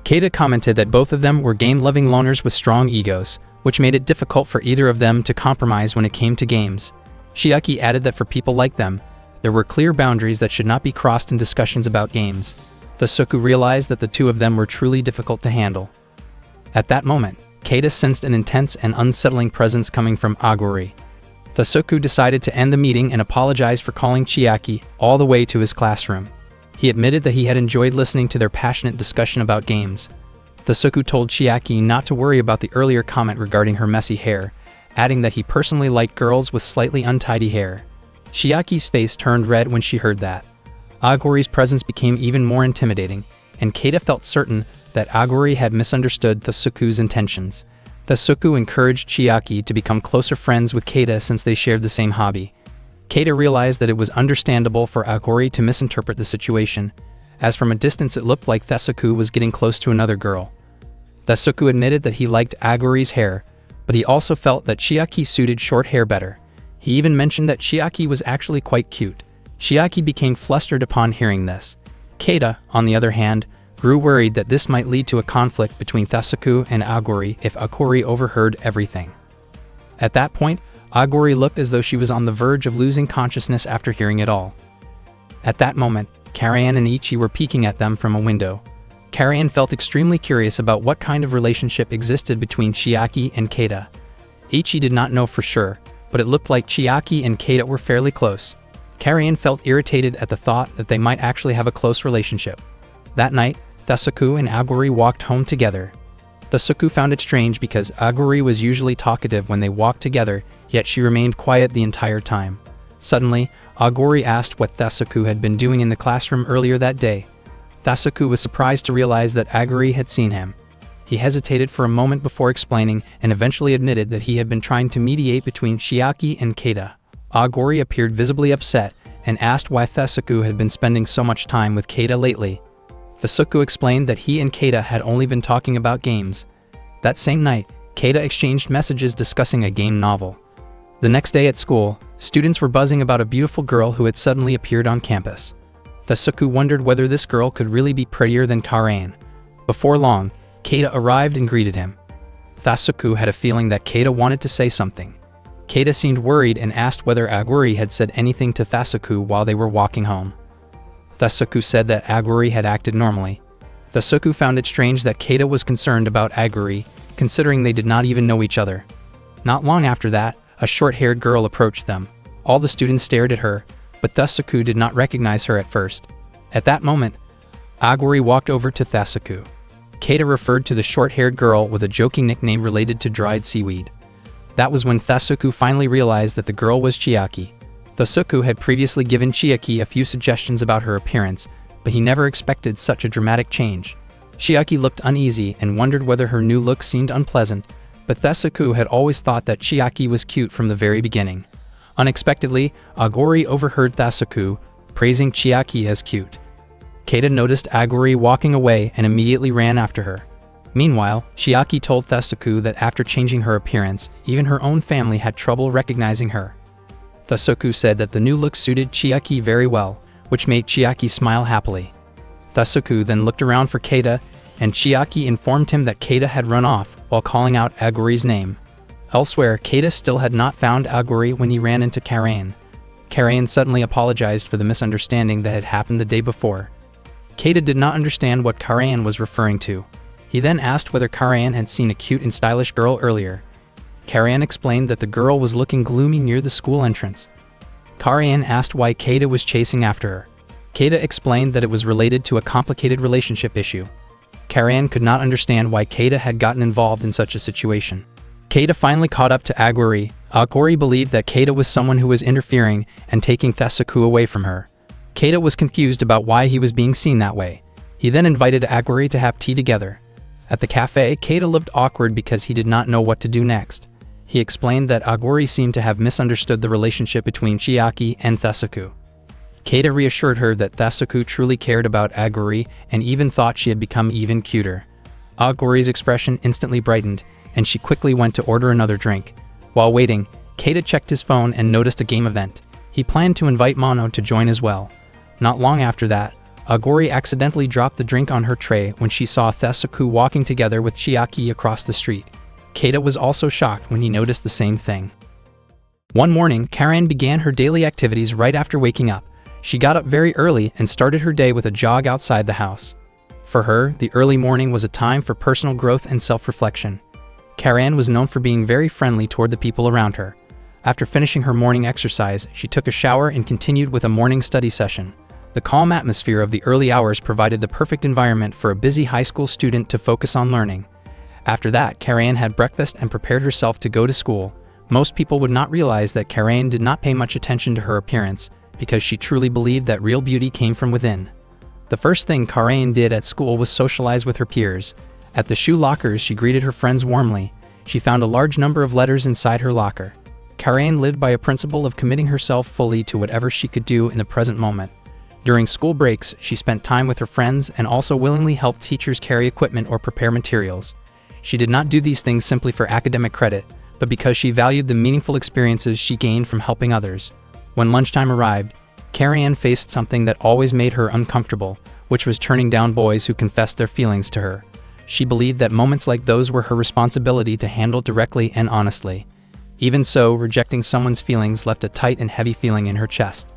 Keita commented that both of them were game-loving loners with strong egos, which made it difficult for either of them to compromise when it came to games. Chiaki added that for people like them, there were clear boundaries that should not be crossed in discussions about games. Thasuku realized that the two of them were truly difficult to handle. At that moment, Keita sensed an intense and unsettling presence coming from Aguri. Thasuku decided to end the meeting and apologize for calling Chiaki all the way to his classroom. He admitted that he had enjoyed listening to their passionate discussion about games. Thasuku told Chiaki not to worry about the earlier comment regarding her messy hair, adding that he personally liked girls with slightly untidy hair. Chiaki's face turned red when she heard that. Aguri's presence became even more intimidating, and Keita felt certain that Aguri had misunderstood Thasuku's intentions. Thasuku encouraged Chiaki to become closer friends with Keita since they shared the same hobby. Keita realized that it was understandable for Aguri to misinterpret the situation, as from a distance it looked like Thasuku was getting close to another girl. Thasuku admitted that he liked Aguri's hair, but he also felt that Chiaki suited short hair better. He even mentioned that Chiaki was actually quite cute. Chiaki became flustered upon hearing this. Keita, on the other hand, grew worried that this might lead to a conflict between Thasuku and Aguri if Aguri overheard everything. At that point, Aguri looked as though she was on the verge of losing consciousness after hearing it all. At that moment, Karayan and Ichi were peeking at them from a window. Karayan felt extremely curious about what kind of relationship existed between Chiaki and Keita. Ichi did not know for sure, but it looked like Chiaki and Keita were fairly close. Karayan felt irritated at the thought that they might actually have a close relationship. That night, Thasuku and Aguri walked home together. Thasuku found it strange because Aguri was usually talkative when they walked together, yet she remained quiet the entire time. Suddenly, Aguri asked what Thasuku had been doing in the classroom earlier that day. Thasuku was surprised to realize that Aguri had seen him. He hesitated for a moment before explaining and eventually admitted that he had been trying to mediate between Chiaki and Keita. Aguri appeared visibly upset and asked why Thasuku had been spending so much time with Keita lately. Thasuku explained that he and Keita had only been talking about games. That same night, Keita exchanged messages discussing a game novel. The next day at school, students were buzzing about a beautiful girl who had suddenly appeared on campus. Thasuku wondered whether this girl could really be prettier than Karayan. Before long, Keita arrived and greeted him. Thasuku had a feeling that Keita wanted to say something. Keita seemed worried and asked whether Aguri had said anything to Thasuku while they were walking home. Thasuku said that Aguri had acted normally. Thasuku found it strange that Keita was concerned about Aguri, considering they did not even know each other. Not long after that, a short-haired girl approached them. All the students stared at her, but Thasuku did not recognize her at first. At that moment, Aguri walked over to Thasuku. Keita referred to the short-haired girl with a joking nickname related to dried seaweed. That was when Thasuku finally realized that the girl was Chiaki. Thasuku had previously given Chiaki a few suggestions about her appearance, but he never expected such a dramatic change. Chiaki looked uneasy and wondered whether her new look seemed unpleasant, but Thasuku had always thought that Chiaki was cute from the very beginning. Unexpectedly, Aguri overheard Thasuku praising Chiaki as cute. Keita noticed Aguri walking away and immediately ran after her. Meanwhile, Chiaki told Thasuku that after changing her appearance, even her own family had trouble recognizing her. Thasuku said that the new look suited Chiaki very well, which made Chiaki smile happily. Thasuku then looked around for Keita, and Chiaki informed him that Keita had run off while calling out Aguri's name. Elsewhere, Keita still had not found Aguri when he ran into Karayan. Karayan suddenly apologized for the misunderstanding that had happened the day before. Keita did not understand what Karayan was referring to. He then asked whether Karayan had seen a cute and stylish girl earlier. Karayan explained that the girl was looking gloomy near the school entrance. Karayan asked why Keita was chasing after her. Keita explained that it was related to a complicated relationship issue. Karayan could not understand why Keita had gotten involved in such a situation. Keita finally caught up to Aguri. Aguri believed that Keita was someone who was interfering and taking Thasuku away from her. Keita was confused about why he was being seen that way. He then invited Aguri to have tea together. At the cafe, Keita looked awkward because he did not know what to do next. He explained that Aguri seemed to have misunderstood the relationship between Chiaki and Thasuku. Keita reassured her that Thasuku truly cared about Aguri and even thought she had become even cuter. Aguri's expression instantly brightened, and she quickly went to order another drink. While waiting, Keita checked his phone and noticed a game event. He planned to invite Mono to join as well. Not long after that, Aguri accidentally dropped the drink on her tray when she saw Thasuku walking together with Chiaki across the street. Keita was also shocked when he noticed the same thing. One morning, Karayan began her daily activities right after waking up. She got up very early and started her day with a jog outside the house. For her, the early morning was a time for personal growth and self-reflection. Karayan was known for being very friendly toward the people around her. After finishing her morning exercise, she took a shower and continued with a morning study session. The calm atmosphere of the early hours provided the perfect environment for a busy high school student to focus on learning. After that, Karayan had breakfast and prepared herself to go to school. Most people would not realize that Karayan did not pay much attention to her appearance, because she truly believed that real beauty came from within. The first thing Karayan did at school was socialize with her peers. At the shoe lockers, she greeted her friends warmly. She found a large number of letters inside her locker. Karayan lived by a principle of committing herself fully to whatever she could do in the present moment. During school breaks, she spent time with her friends and also willingly helped teachers carry equipment or prepare materials. She did not do these things simply for academic credit, but because she valued the meaningful experiences she gained from helping others. When lunchtime arrived, Karayan faced something that always made her uncomfortable, which was turning down boys who confessed their feelings to her. She believed that moments like those were her responsibility to handle directly and honestly. Even so, rejecting someone's feelings left a tight and heavy feeling in her chest.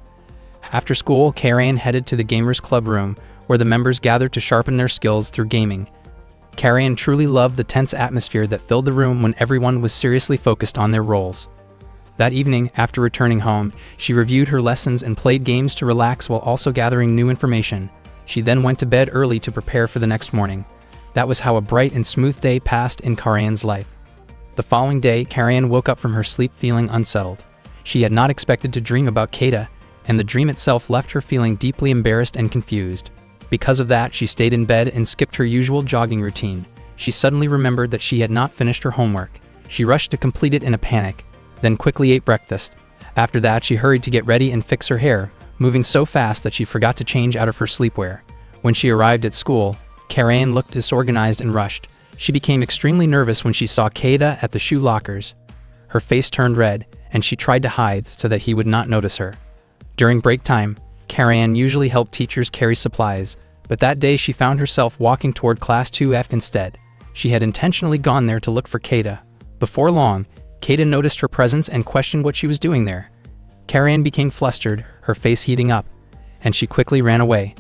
After school, Karayan headed to the Gamers Club room, where the members gathered to sharpen their skills through gaming. Karayan truly loved the tense atmosphere that filled the room when everyone was seriously focused on their roles. That evening, after returning home, she reviewed her lessons and played games to relax while also gathering new information. She then went to bed early to prepare for the next morning. That was how a bright and smooth day passed in Karayan's life. The following day, Karayan woke up from her sleep feeling unsettled. She had not expected to dream about Keita, and the dream itself left her feeling deeply embarrassed and confused. Because of that, she stayed in bed and skipped her usual jogging routine. She suddenly remembered that she had not finished her homework. She rushed to complete it in a panic, then quickly ate breakfast. After that, she hurried to get ready and fix her hair, moving so fast that she forgot to change out of her sleepwear. When she arrived at school, Karayan looked disorganized and rushed. She became extremely nervous when she saw Keita at the shoe lockers. Her face turned red, and she tried to hide so that he would not notice her. During break time, Karayan usually helped teachers carry supplies, but that day she found herself walking toward Class 2F instead. She had intentionally gone there to look for Keita. Before long, Keita noticed her presence and questioned what she was doing there. Karayan became flustered, her face heating up, and she quickly ran away.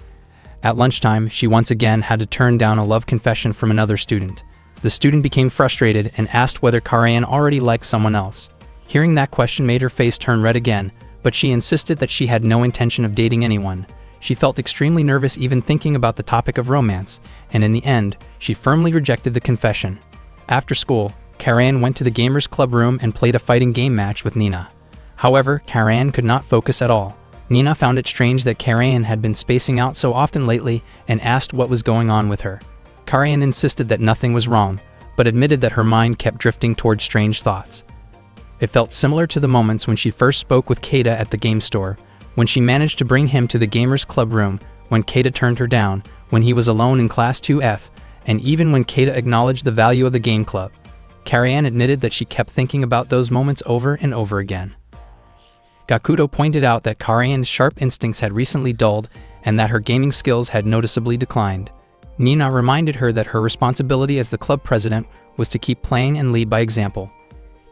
At lunchtime, she once again had to turn down a love confession from another student. The student became frustrated and asked whether Karayan already liked someone else. Hearing that question made her face turn red again, but she insisted that she had no intention of dating anyone. She felt extremely nervous even thinking about the topic of romance, and in the end, she firmly rejected the confession. After school, Karayan went to the Gamers Club room and played a fighting game match with Nina. However, Karayan could not focus at all. Nina found it strange that Karayan had been spacing out so often lately and asked what was going on with her. Karayan insisted that nothing was wrong, but admitted that her mind kept drifting toward strange thoughts. It felt similar to the moments when she first spoke with Keita at the game store, when she managed to bring him to the Gamers Club room, when Keita turned her down, when he was alone in Class 2F, and even when Keita acknowledged the value of the game club. Karayan admitted that she kept thinking about those moments over and over again. Gakuto pointed out that Karayan's sharp instincts had recently dulled and that her gaming skills had noticeably declined. Nina reminded her that her responsibility as the club president was to keep playing and lead by example.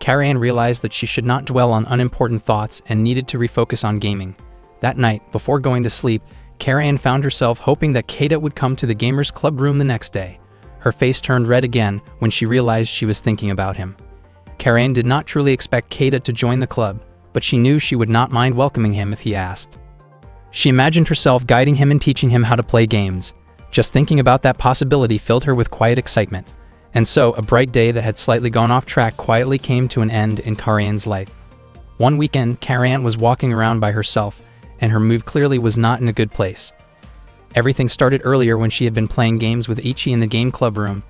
Karayan realized that she should not dwell on unimportant thoughts and needed to refocus on gaming. That night, before going to sleep, Karayan found herself hoping that Keita would come to the Gamers Club room the next day. Her face turned red again when she realized she was thinking about him. Karayan did not truly expect Keita to join the club, but she knew she would not mind welcoming him if he asked. She imagined herself guiding him and teaching him how to play games. Just thinking about that possibility filled her with quiet excitement. And so, a bright day that had slightly gone off track quietly came to an end in Karayan's life. One weekend, Karayan was walking around by herself, and her mood clearly was not in a good place. Everything started earlier when she had been playing games with Ichi in the game club room.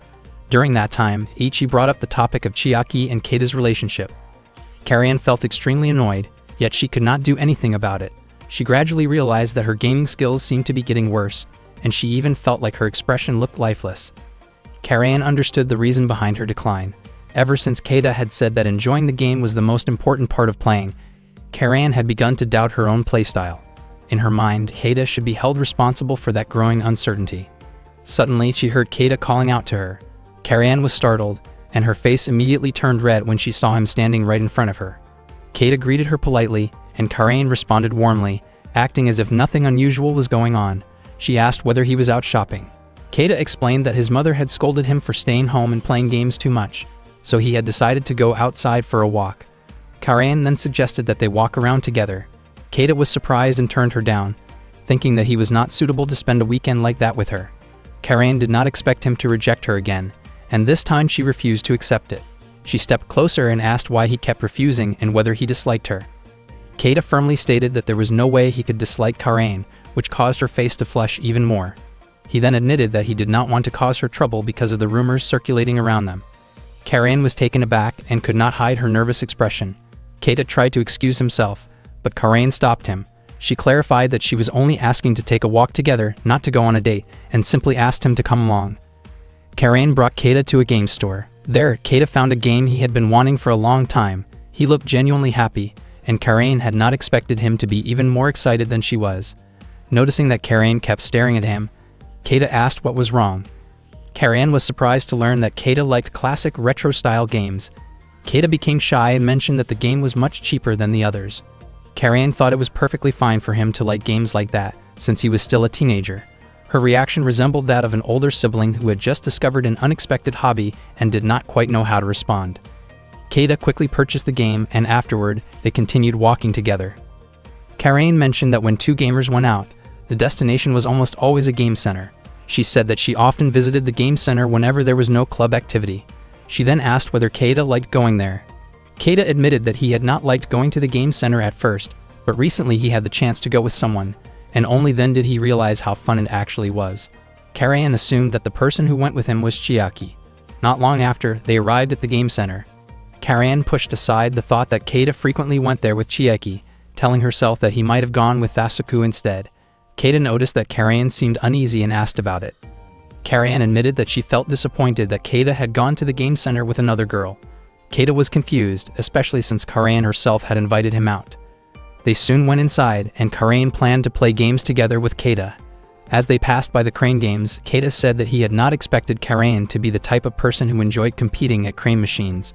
During that time, Ichi brought up the topic of Chiaki and Keita's relationship. Karayan felt extremely annoyed, yet she could not do anything about it. She gradually realized that her gaming skills seemed to be getting worse, and she even felt like her expression looked lifeless. Karayan understood the reason behind her decline. Ever since Keita had said that enjoying the game was the most important part of playing, Karayan had begun to doubt her own playstyle. In her mind, Keita should be held responsible for that growing uncertainty. Suddenly, she heard Keita calling out to her. Karayan was startled, and her face immediately turned red when she saw him standing right in front of her. Keita greeted her politely, and Karayan responded warmly, acting as if nothing unusual was going on. She asked whether he was out shopping. Keita explained that his mother had scolded him for staying home and playing games too much, so he had decided to go outside for a walk. Karayan then suggested that they walk around together. Keita was surprised and turned her down, thinking that he was not suitable to spend a weekend like that with her. Karayan did not expect him to reject her again, and this time she refused to accept it. She stepped closer and asked why he kept refusing and whether he disliked her. Keita firmly stated that there was no way he could dislike Karayan, which caused her face to flush even more. He then admitted that he did not want to cause her trouble because of the rumors circulating around them. Karayan was taken aback and could not hide her nervous expression. Keita tried to excuse himself, but Karayan stopped him. She clarified that she was only asking to take a walk together, not to go on a date, and simply asked him to come along. Karayan brought Keita to a game store. There, Keita found a game he had been wanting for a long time. He looked genuinely happy, and Karayan had not expected him to be even more excited than she was. Noticing that Karayan kept staring at him, Keita asked what was wrong. Karayan was surprised to learn that Keita liked classic retro-style games. Keita became shy and mentioned that the game was much cheaper than the others. Karayan thought it was perfectly fine for him to like games like that, since he was still a teenager. Her reaction resembled that of an older sibling who had just discovered an unexpected hobby and did not quite know how to respond. Keita quickly purchased the game, and afterward, they continued walking together. Karayan mentioned that when two gamers went out, the destination was almost always a game center. She said that she often visited the game center whenever there was no club activity. She then asked whether Keita liked going there. Keita admitted that he had not liked going to the game center at first, but recently he had the chance to go with someone, and only then did he realize how fun it actually was. Karayan assumed that the person who went with him was Chiaki. Not long after, they arrived at the game center. Karayan pushed aside the thought that Keita frequently went there with Chiaki, telling herself that he might have gone with Tasuku instead. Keita noticed that Karayan seemed uneasy and asked about it. Karayan admitted that she felt disappointed that Keita had gone to the game center with another girl. Keita was confused, especially since Karayan herself had invited him out. They soon went inside, and Karayan planned to play games together with Keita. As they passed by the crane games, Keita said that he had not expected Karayan to be the type of person who enjoyed competing at crane machines.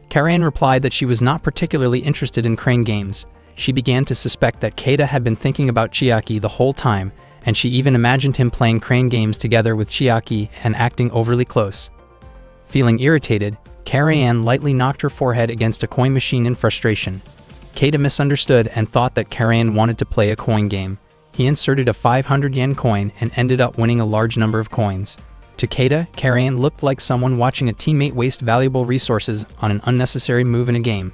Karayan replied that she was not particularly interested in crane games. She began to suspect that Keita had been thinking about Chiaki the whole time, and she even imagined him playing crane games together with Chiaki and acting overly close. Feeling irritated, Karayan lightly knocked her forehead against a coin machine in frustration. Keita misunderstood and thought that Karayan wanted to play a coin game. He inserted a 500 yen coin and ended up winning a large number of coins. To Keita, Karayan looked like someone watching a teammate waste valuable resources on an unnecessary move in a game.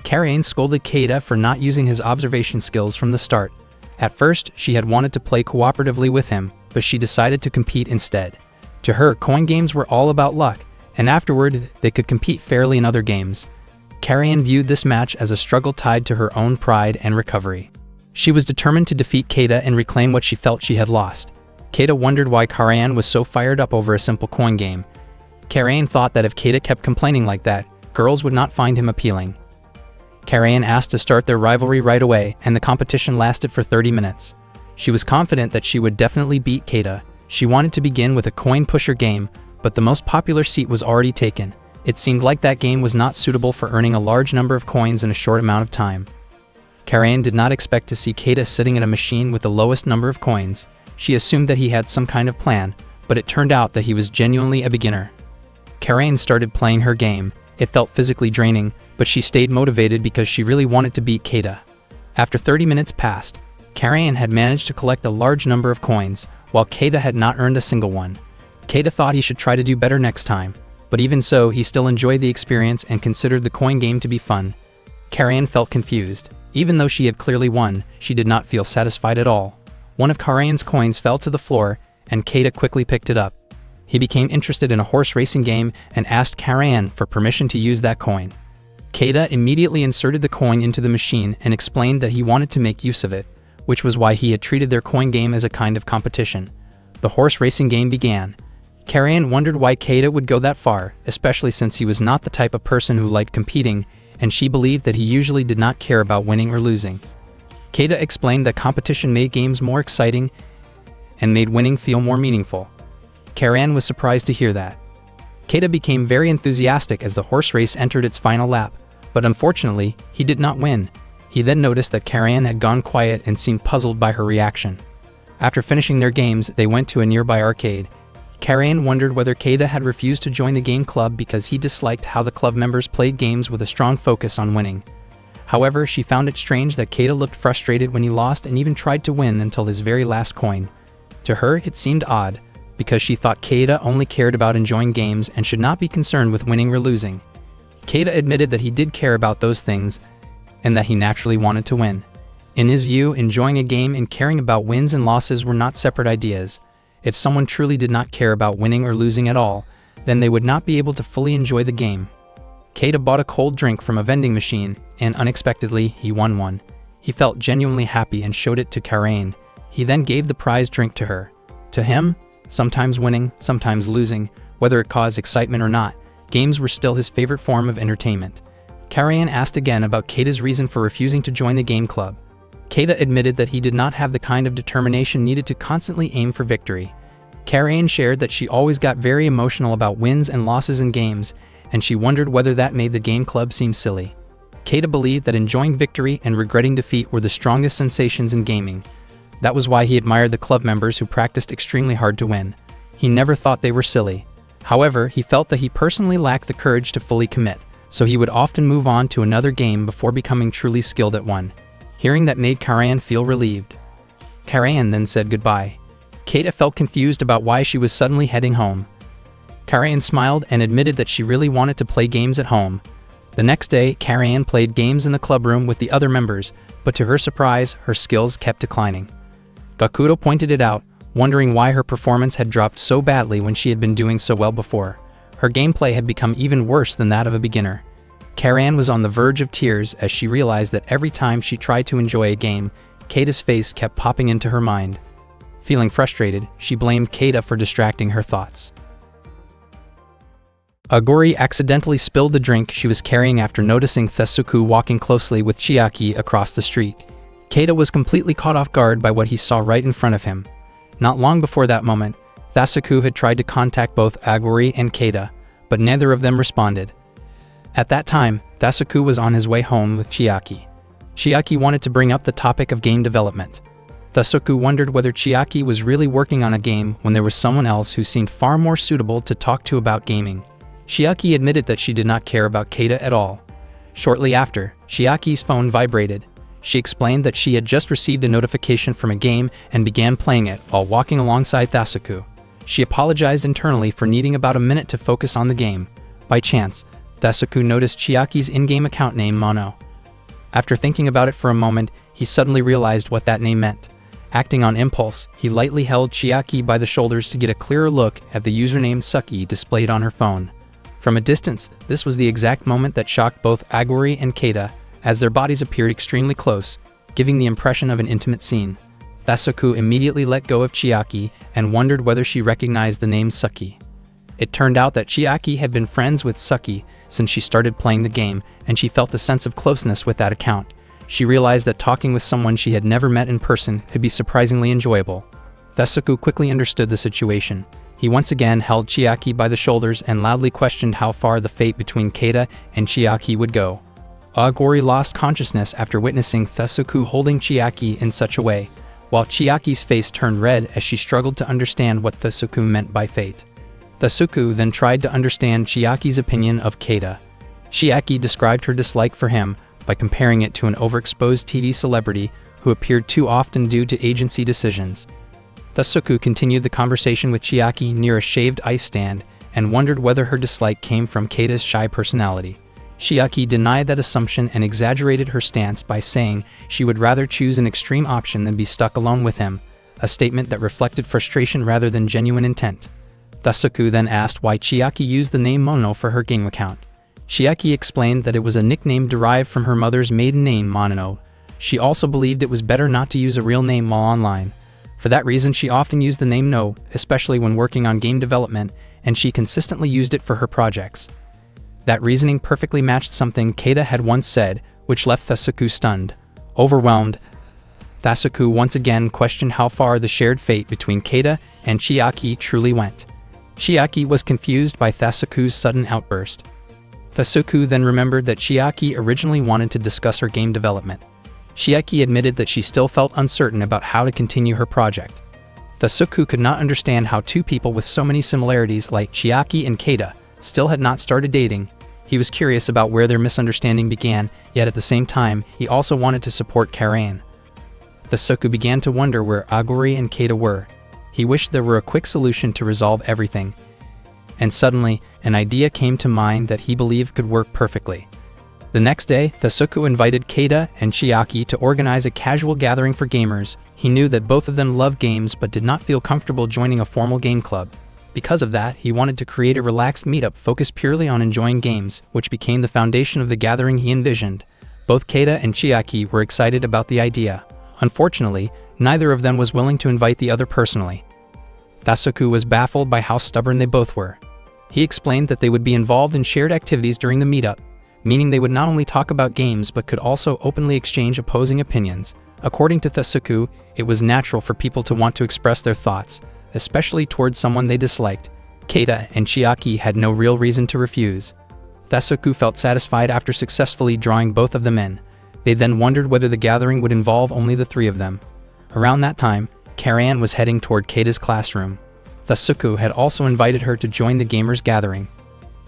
Karayan scolded Keita for not using his observation skills from the start. At first, she had wanted to play cooperatively with him, but she decided to compete instead. To her, coin games were all about luck, and afterward, they could compete fairly in other games. Karayan viewed this match as a struggle tied to her own pride and recovery. She was determined to defeat Keita and reclaim what she felt she had lost. Keita wondered why Karayan was so fired up over a simple coin game. Karayan thought that if Keita kept complaining like that, girls would not find him appealing. Karayan asked to start their rivalry right away, and the competition lasted for 30 minutes. She was confident that she would definitely beat Keita. She wanted to begin with a coin pusher game, but the most popular seat was already taken. It seemed like that game was not suitable for earning a large number of coins in a short amount of time. Karayan did not expect to see Keita sitting at a machine with the lowest number of coins. She assumed that he had some kind of plan, but it turned out that he was genuinely a beginner. Karayan started playing her game. It felt physically draining, but she stayed motivated because she really wanted to beat Keita. After 30 minutes passed, Karayan had managed to collect a large number of coins, while Keita had not earned a single one. Keita thought he should try to do better next time, but even so, he still enjoyed the experience and considered the coin game to be fun. Karayan felt confused. Even though she had clearly won, she did not feel satisfied at all. One of Karayan's coins fell to the floor, and Keita quickly picked it up. He became interested in a horse racing game and asked Karayan for permission to use that coin. Keita immediately inserted the coin into the machine and explained that he wanted to make use of it, which was why he had treated their coin game as a kind of competition. The horse racing game began. Karayan wondered why Keita would go that far, especially since he was not the type of person who liked competing, and she believed that he usually did not care about winning or losing. Keita explained that competition made games more exciting and made winning feel more meaningful. Karayan was surprised to hear that. Keita became very enthusiastic as the horse race entered its final lap, but unfortunately, he did not win. He then noticed that Karayan had gone quiet and seemed puzzled by her reaction. After finishing their games, they went to a nearby arcade. Karayan wondered whether Keita had refused to join the game club because he disliked how the club members played games with a strong focus on winning. However, she found it strange that Keita looked frustrated when he lost and even tried to win until his very last coin. To her, it seemed odd, because she thought Keita only cared about enjoying games and should not be concerned with winning or losing. Keita admitted that he did care about those things, and that he naturally wanted to win. In his view, enjoying a game and caring about wins and losses were not separate ideas. If someone truly did not care about winning or losing at all, then they would not be able to fully enjoy the game. Keita bought a cold drink from a vending machine, and unexpectedly, he won one. He felt genuinely happy and showed it to Karain. He then gave the prize drink to her. To him, sometimes winning, sometimes losing, whether it caused excitement or not, games were still his favorite form of entertainment. Karain asked again about Keita's reason for refusing to join the game club. Keita admitted that he did not have the kind of determination needed to constantly aim for victory. Karain shared that she always got very emotional about wins and losses in games, and she wondered whether that made the game club seem silly. Keita believed that enjoying victory and regretting defeat were the strongest sensations in gaming. That was why he admired the club members who practiced extremely hard to win. He never thought they were silly. However, he felt that he personally lacked the courage to fully commit, so he would often move on to another game before becoming truly skilled at one. Hearing that made Karain feel relieved. Karain then said goodbye. Keita felt confused about why she was suddenly heading home. Karain smiled and admitted that she really wanted to play games at home. The next day, Karain played games in the club room with the other members, but to her surprise, her skills kept declining. Gakuro pointed it out, wondering why her performance had dropped so badly when she had been doing so well before. Her gameplay had become even worse than that of a beginner. Karain was on the verge of tears as she realized that every time she tried to enjoy a game, Keita's face kept popping into her mind. Feeling frustrated, she blamed Keita for distracting her thoughts. Aguri accidentally spilled the drink she was carrying after noticing Thesuku walking closely with Chiaki across the street. Keita was completely caught off guard by what he saw right in front of him. Not long before that moment, Thesuku had tried to contact both Aguri and Keita, but neither of them responded. At that time, Thesuku was on his way home with Chiaki. Chiaki wanted to bring up the topic of game development. Thesuku wondered whether Chiaki was really working on a game when there was someone else who seemed far more suitable to talk to about gaming. Chiaki admitted that she did not care about Keita at all. Shortly after, Chiaki's phone vibrated. She explained that she had just received a notification from a game and began playing it while walking alongside Thesuku. She apologized internally for needing about a minute to focus on the game. By chance, Thesuku noticed Chiaki's in-game account name Mono. After thinking about it for a moment, he suddenly realized what that name meant. Acting on impulse, he lightly held Chiaki by the shoulders to get a clearer look at the username Suki displayed on her phone. From a distance, this was the exact moment that shocked both Aguri and Keita, as their bodies appeared extremely close, giving the impression of an intimate scene. Thesuku immediately let go of Chiaki and wondered whether she recognized the name Suki. It turned out that Chiaki had been friends with Suki since she started playing the game, and she felt a sense of closeness with that account. She realized that talking with someone she had never met in person could be surprisingly enjoyable. Thesuku quickly understood the situation. He once again held Chiaki by the shoulders and loudly questioned how far the fate between Keita and Chiaki would go. Aguri lost consciousness after witnessing Thesuku holding Chiaki in such a way, while Chiaki's face turned red as she struggled to understand what Thesuku meant by fate. Thesuku then tried to understand Chiaki's opinion of Keita. Chiaki described her dislike for him by comparing it to an overexposed TV celebrity who appeared too often due to agency decisions. Thesuku continued the conversation with Chiaki near a shaved ice stand and wondered whether her dislike came from Keita's shy personality. Chiaki denied that assumption and exaggerated her stance by saying she would rather choose an extreme option than be stuck alone with him, a statement that reflected frustration rather than genuine intent. Thesuku then asked why Chiaki used the name Mono for her game account. Chiaki explained that it was a nickname derived from her mother's maiden name Mono. She also believed it was better not to use a real name while online. For that reason, she often used the name No, especially when working on game development, and she consistently used it for her projects. That reasoning perfectly matched something Keita had once said, which left Thesuku stunned. Overwhelmed, Thesuku once again questioned how far the shared fate between Keita and Chiaki truly went. Chiaki was confused by Thesuku's sudden outburst. Thesuku then remembered that Chiaki originally wanted to discuss her game development. Chiaki admitted that she still felt uncertain about how to continue her project. Thesuku could not understand how two people with so many similarities like Chiaki and Keita still had not started dating. He was curious about where their misunderstanding began, yet at the same time, he also wanted to support Karain. Thesuku began to wonder where Aguri and Keita were. He wished there were a quick solution to resolve everything. And suddenly, an idea came to mind that he believed could work perfectly. The next day, Thasuku invited Keita and Chiaki to organize a casual gathering for gamers. He knew that both of them loved games but did not feel comfortable joining a formal game club. Because of that, he wanted to create a relaxed meetup focused purely on enjoying games, which became the foundation of the gathering he envisioned. Both Keita and Chiaki were excited about the idea. Unfortunately, neither of them was willing to invite the other personally. Thasuku was baffled by how stubborn they both were. He explained that they would be involved in shared activities during the meetup, meaning they would not only talk about games but could also openly exchange opposing opinions. According to Thasuku, it was natural for people to want to express their thoughts, especially towards someone they disliked. Keita and Chiaki had no real reason to refuse. Thasuku felt satisfied after successfully drawing both of them in. They then wondered whether the gathering would involve only the three of them. Around that time, Karan was heading toward Keita's classroom. Thasuku had also invited her to join the gamers' gathering.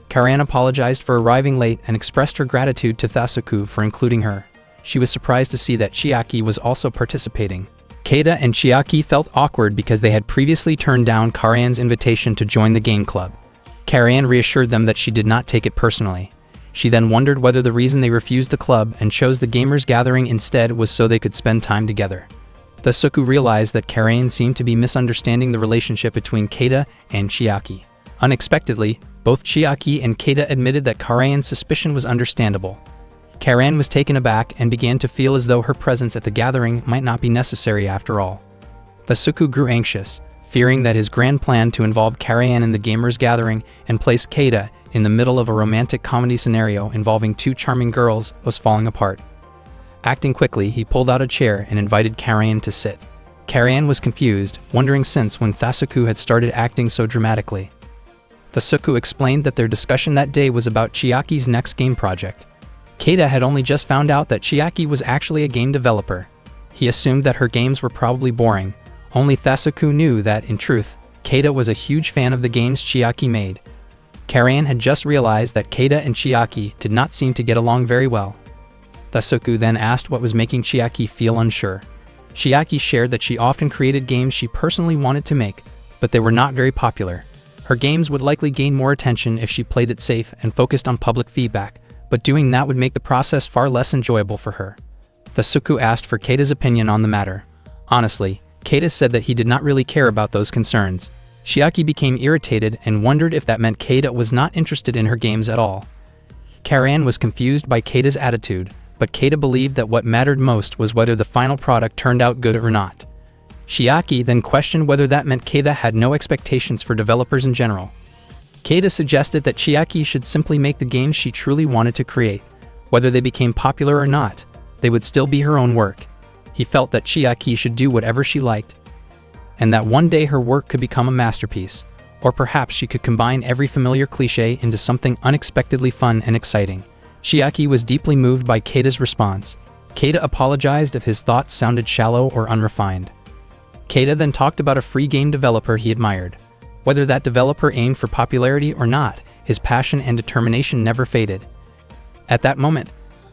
Karan apologized for arriving late and expressed her gratitude to Thasuku for including her. She was surprised to see that Chiaki was also participating. Keita and Chiaki felt awkward because they had previously turned down Karan's invitation to join the game club. Karan reassured them that she did not take it personally. She then wondered whether the reason they refused the club and chose the gamers' gathering instead was so they could spend time together. Thasuku realized that Karan seemed to be misunderstanding the relationship between Keita and Chiaki. Unexpectedly, both Chiaki and Keita admitted that Karan's suspicion was understandable. Karan was taken aback and began to feel as though her presence at the gathering might not be necessary after all. Thasuku grew anxious, fearing that his grand plan to involve Karan in the gamers' gathering and place Keita in the middle of a romantic comedy scenario involving two charming girls was falling apart. Acting quickly, he pulled out a chair and invited Karan to sit. Karan was confused, wondering since when Thasuku had started acting so dramatically. Thasuku explained that their discussion that day was about Chiaki's next game project. Keita had only just found out that Chiaki was actually a game developer. He assumed that her games were probably boring. Only Thasuku knew that, in truth, Keita was a huge fan of the games Chiaki made. Karan had just realized that Keita and Chiaki did not seem to get along very well. Thasuku then asked what was making Chiaki feel unsure. Chiaki shared that she often created games she personally wanted to make, but they were not very popular. Her games would likely gain more attention if she played it safe and focused on public feedback, but doing that would make the process far less enjoyable for her. Thasuku asked for Keita's opinion on the matter. Honestly, Keita said that he did not really care about those concerns. Chiaki became irritated and wondered if that meant Keita was not interested in her games at all. Karan was confused by Keita's attitude, but Keita believed that what mattered most was whether the final product turned out good or not. Chiaki then questioned whether that meant Keita had no expectations for developers in general. Keita suggested that Chiaki should simply make the games she truly wanted to create. Whether they became popular or not, they would still be her own work. He felt that Chiaki should do whatever she liked, and that one day her work could become a masterpiece, or perhaps she could combine every familiar cliché into something unexpectedly fun and exciting. Chiaki was deeply moved by Keita's response. Keita apologized if his thoughts sounded shallow or unrefined. Keita then talked about a free game developer he admired. Whether that developer aimed for popularity or not, his passion and determination never faded. At that moment,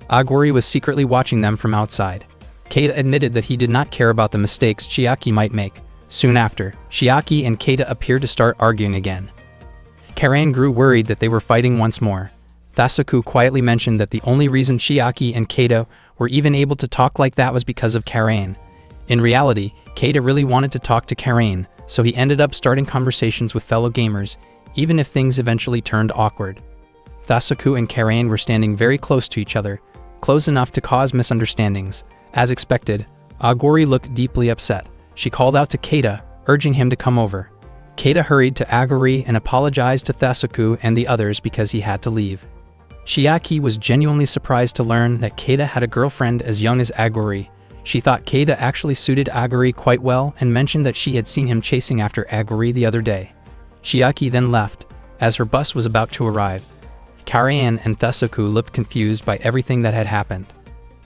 Aguri was secretly watching them from outside. Keita admitted that he did not care about the mistakes Chiaki might make. Soon after, Chiaki and Keita appeared to start arguing again. Karan grew worried that they were fighting once more. Thasuku quietly mentioned that the only reason Chiaki and Keita were even able to talk like that was because of Karan. In reality, Keita really wanted to talk to Karan, so he ended up starting conversations with fellow gamers, even if things eventually turned awkward. Thasuku and Karan were standing very close to each other, close enough to cause misunderstandings. As expected, Aguri looked deeply upset. She called out to Keita, urging him to come over. Keita hurried to Aguri and apologized to Thasuku and the others because he had to leave. Chiaki was genuinely surprised to learn that Keita had a girlfriend as young as Aguri. She thought Keita actually suited Aguri quite well and mentioned that she had seen him chasing after Aguri the other day. Chiaki then left, as her bus was about to arrive. Karan and Thasuku looked confused by everything that had happened.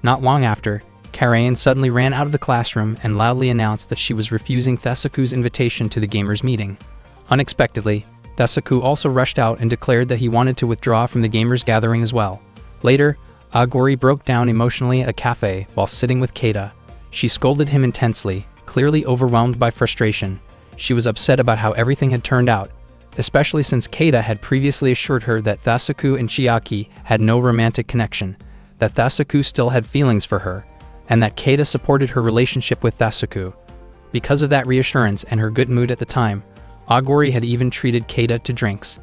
Not long after, Karan suddenly ran out of the classroom and loudly announced that she was refusing Thasuku's invitation to the gamers' meeting. Unexpectedly, Thasuku also rushed out and declared that he wanted to withdraw from the gamers' gathering as well. Later, Aguri broke down emotionally at a cafe while sitting with Keita. She scolded him intensely, clearly overwhelmed by frustration. She was upset about how everything had turned out, especially since Keita had previously assured her that Thasuku and Chiaki had no romantic connection. that Thasuku still had feelings for her, and that Keita supported her relationship with Thasuku. Because of that reassurance and her good mood at the time, Aguri had even treated Keita to drinks.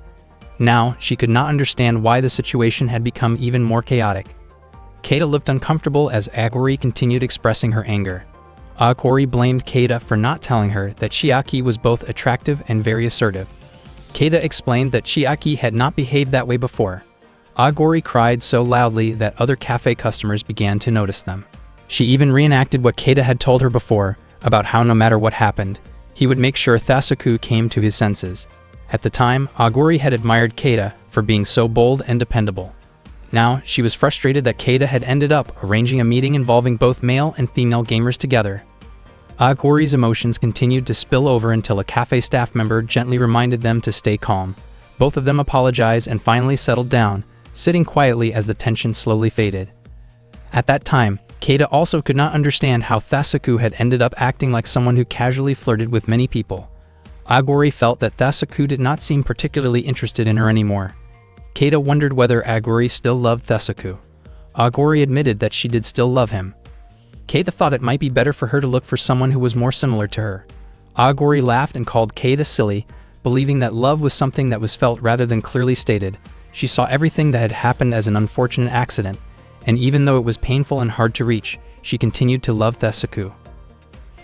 Now, she could not understand why the situation had become even more chaotic. Keita looked uncomfortable as Aguri continued expressing her anger. Aguri blamed Keita for not telling her that Chiaki was both attractive and very assertive. Keita explained that Chiaki had not behaved that way before. Aguri cried so loudly that other cafe customers began to notice them. She even reenacted what Keita had told her before, about how no matter what happened, he would make sure Thasuku came to his senses. At the time, Aguri had admired Keita for being so bold and dependable. Now, she was frustrated that Keita had ended up arranging a meeting involving both male and female gamers together. Aguri's emotions continued to spill over until a cafe staff member gently reminded them to stay calm. Both of them apologized and finally settled down, sitting quietly as the tension slowly faded. At that time, Keita also could not understand how Thasuku had ended up acting like someone who casually flirted with many people. Aguri felt that Thasuku did not seem particularly interested in her anymore. Keita wondered whether Aguri still loved Thasuku. Aguri admitted that she did still love him. Keita thought it might be better for her to look for someone who was more similar to her. Aguri laughed and called Keita silly, believing that love was something that was felt rather than clearly stated. She saw everything that had happened as an unfortunate accident, and even though it was painful and hard to reach, she continued to love Thasuku.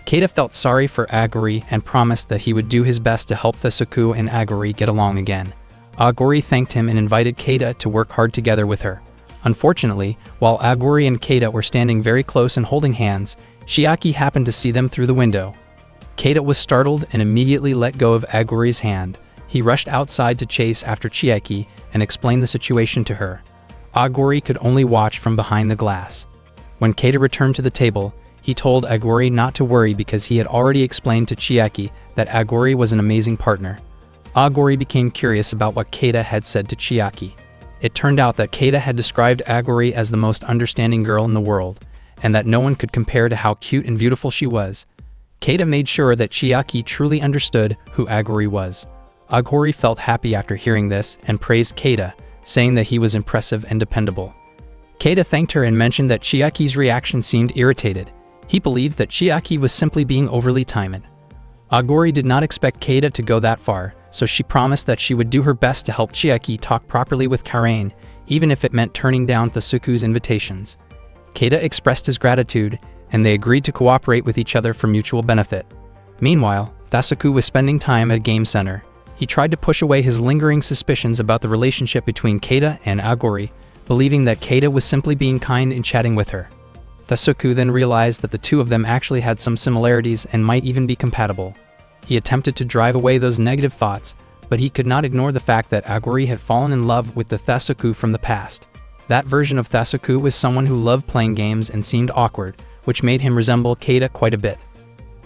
Keita felt sorry for Aguri and promised that he would do his best to help Thasuku and Aguri get along again. Aguri thanked him and invited Keita to work hard together with her. Unfortunately, while Aguri and Keita were standing very close and holding hands, Chiaki happened to see them through the window. Keita was startled and immediately let go of Aguri's hand. He rushed outside to chase after Chiaki and explained the situation to her. Aguri could only watch from behind the glass. When Keita returned to the table, he told Aguri not to worry because he had already explained to Chiaki that Aguri was an amazing partner. Aguri became curious about what Keita had said to Chiaki. It turned out that Keita had described Aguri as the most understanding girl in the world, and that no one could compare to how cute and beautiful she was. Keita made sure that Chiaki truly understood who Aguri was. Aguri felt happy after hearing this and praised Keita, saying that he was impressive and dependable. Keita thanked her and mentioned that Chiaki's reaction seemed irritated. He believed that Chiaki was simply being overly timid. Aguri did not expect Keita to go that far, so she promised that she would do her best to help Chiaki talk properly with Karain, even if it meant turning down Thasuku's invitations. Keita expressed his gratitude, and they agreed to cooperate with each other for mutual benefit. Meanwhile, Thasuku was spending time at a game center. He tried to push away his lingering suspicions about the relationship between Keita and Aguri, believing that Keita was simply being kind in chatting with her. Thasuku then realized that the two of them actually had some similarities and might even be compatible. He attempted to drive away those negative thoughts, but he could not ignore the fact that Aguri had fallen in love with the Thasuku from the past. That version of Thasuku was someone who loved playing games and seemed awkward, which made him resemble Keita quite a bit.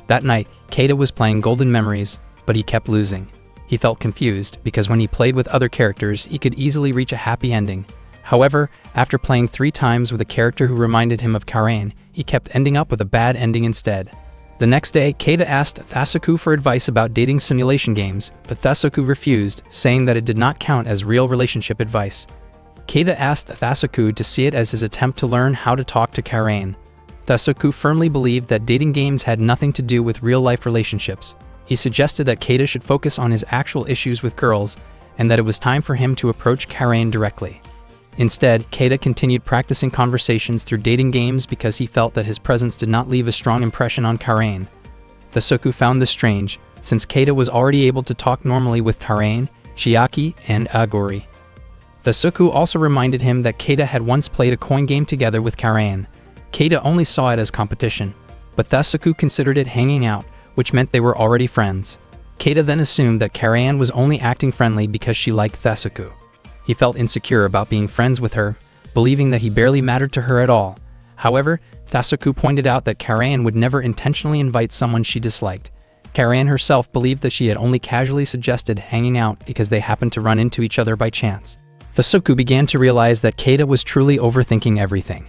That night, Keita was playing Golden Memories, but he kept losing. He felt confused because when he played with other characters, he could easily reach a happy ending. However, after playing 3 times with a character who reminded him of Karain, he kept ending up with a bad ending instead. The next day, Keita asked Thasuku for advice about dating simulation games, but Thasuku refused, saying that it did not count as real relationship advice. Keita asked Thasuku to see it as his attempt to learn how to talk to Karain. Thasuku firmly believed that dating games had nothing to do with real-life relationships. He suggested that Keita should focus on his actual issues with girls, and that it was time for him to approach Karain directly. Instead, Keita continued practicing conversations through dating games because he felt that his presence did not leave a strong impression on Karain. Thasuku found this strange, since Keita was already able to talk normally with Karain, Chiaki, and Aguri. Thasuku also reminded him that Keita had once played a coin game together with Karain. Keita only saw it as competition, but Thasuku considered it hanging out, which meant they were already friends. Keita then assumed that Karain was only acting friendly because she liked Thasuku. He felt insecure about being friends with her, believing that he barely mattered to her at all. However, Thasuku pointed out that Karain would never intentionally invite someone she disliked. Karain herself believed that she had only casually suggested hanging out because they happened to run into each other by chance. Thasuku began to realize that Keita was truly overthinking everything.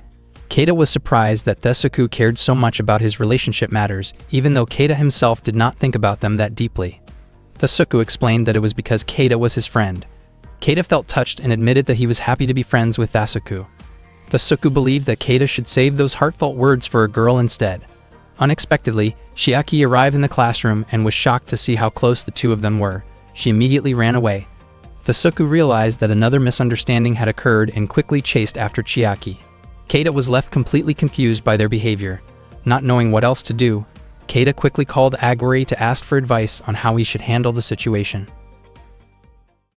Keita was surprised that Thasuku cared so much about his relationship matters, even though Keita himself did not think about them that deeply. Thasuku explained that it was because Keita was his friend. Keita felt touched and admitted that he was happy to be friends with Thasuku. The Suku believed that Keita should save those heartfelt words for a girl instead. Unexpectedly, Chiaki arrived in the classroom and was shocked to see how close the two of them were. She immediately ran away. The Suku realized that another misunderstanding had occurred and quickly chased after Chiaki. Keita was left completely confused by their behavior. Not knowing what else to do, Keita quickly called Aguri to ask for advice on how he should handle the situation.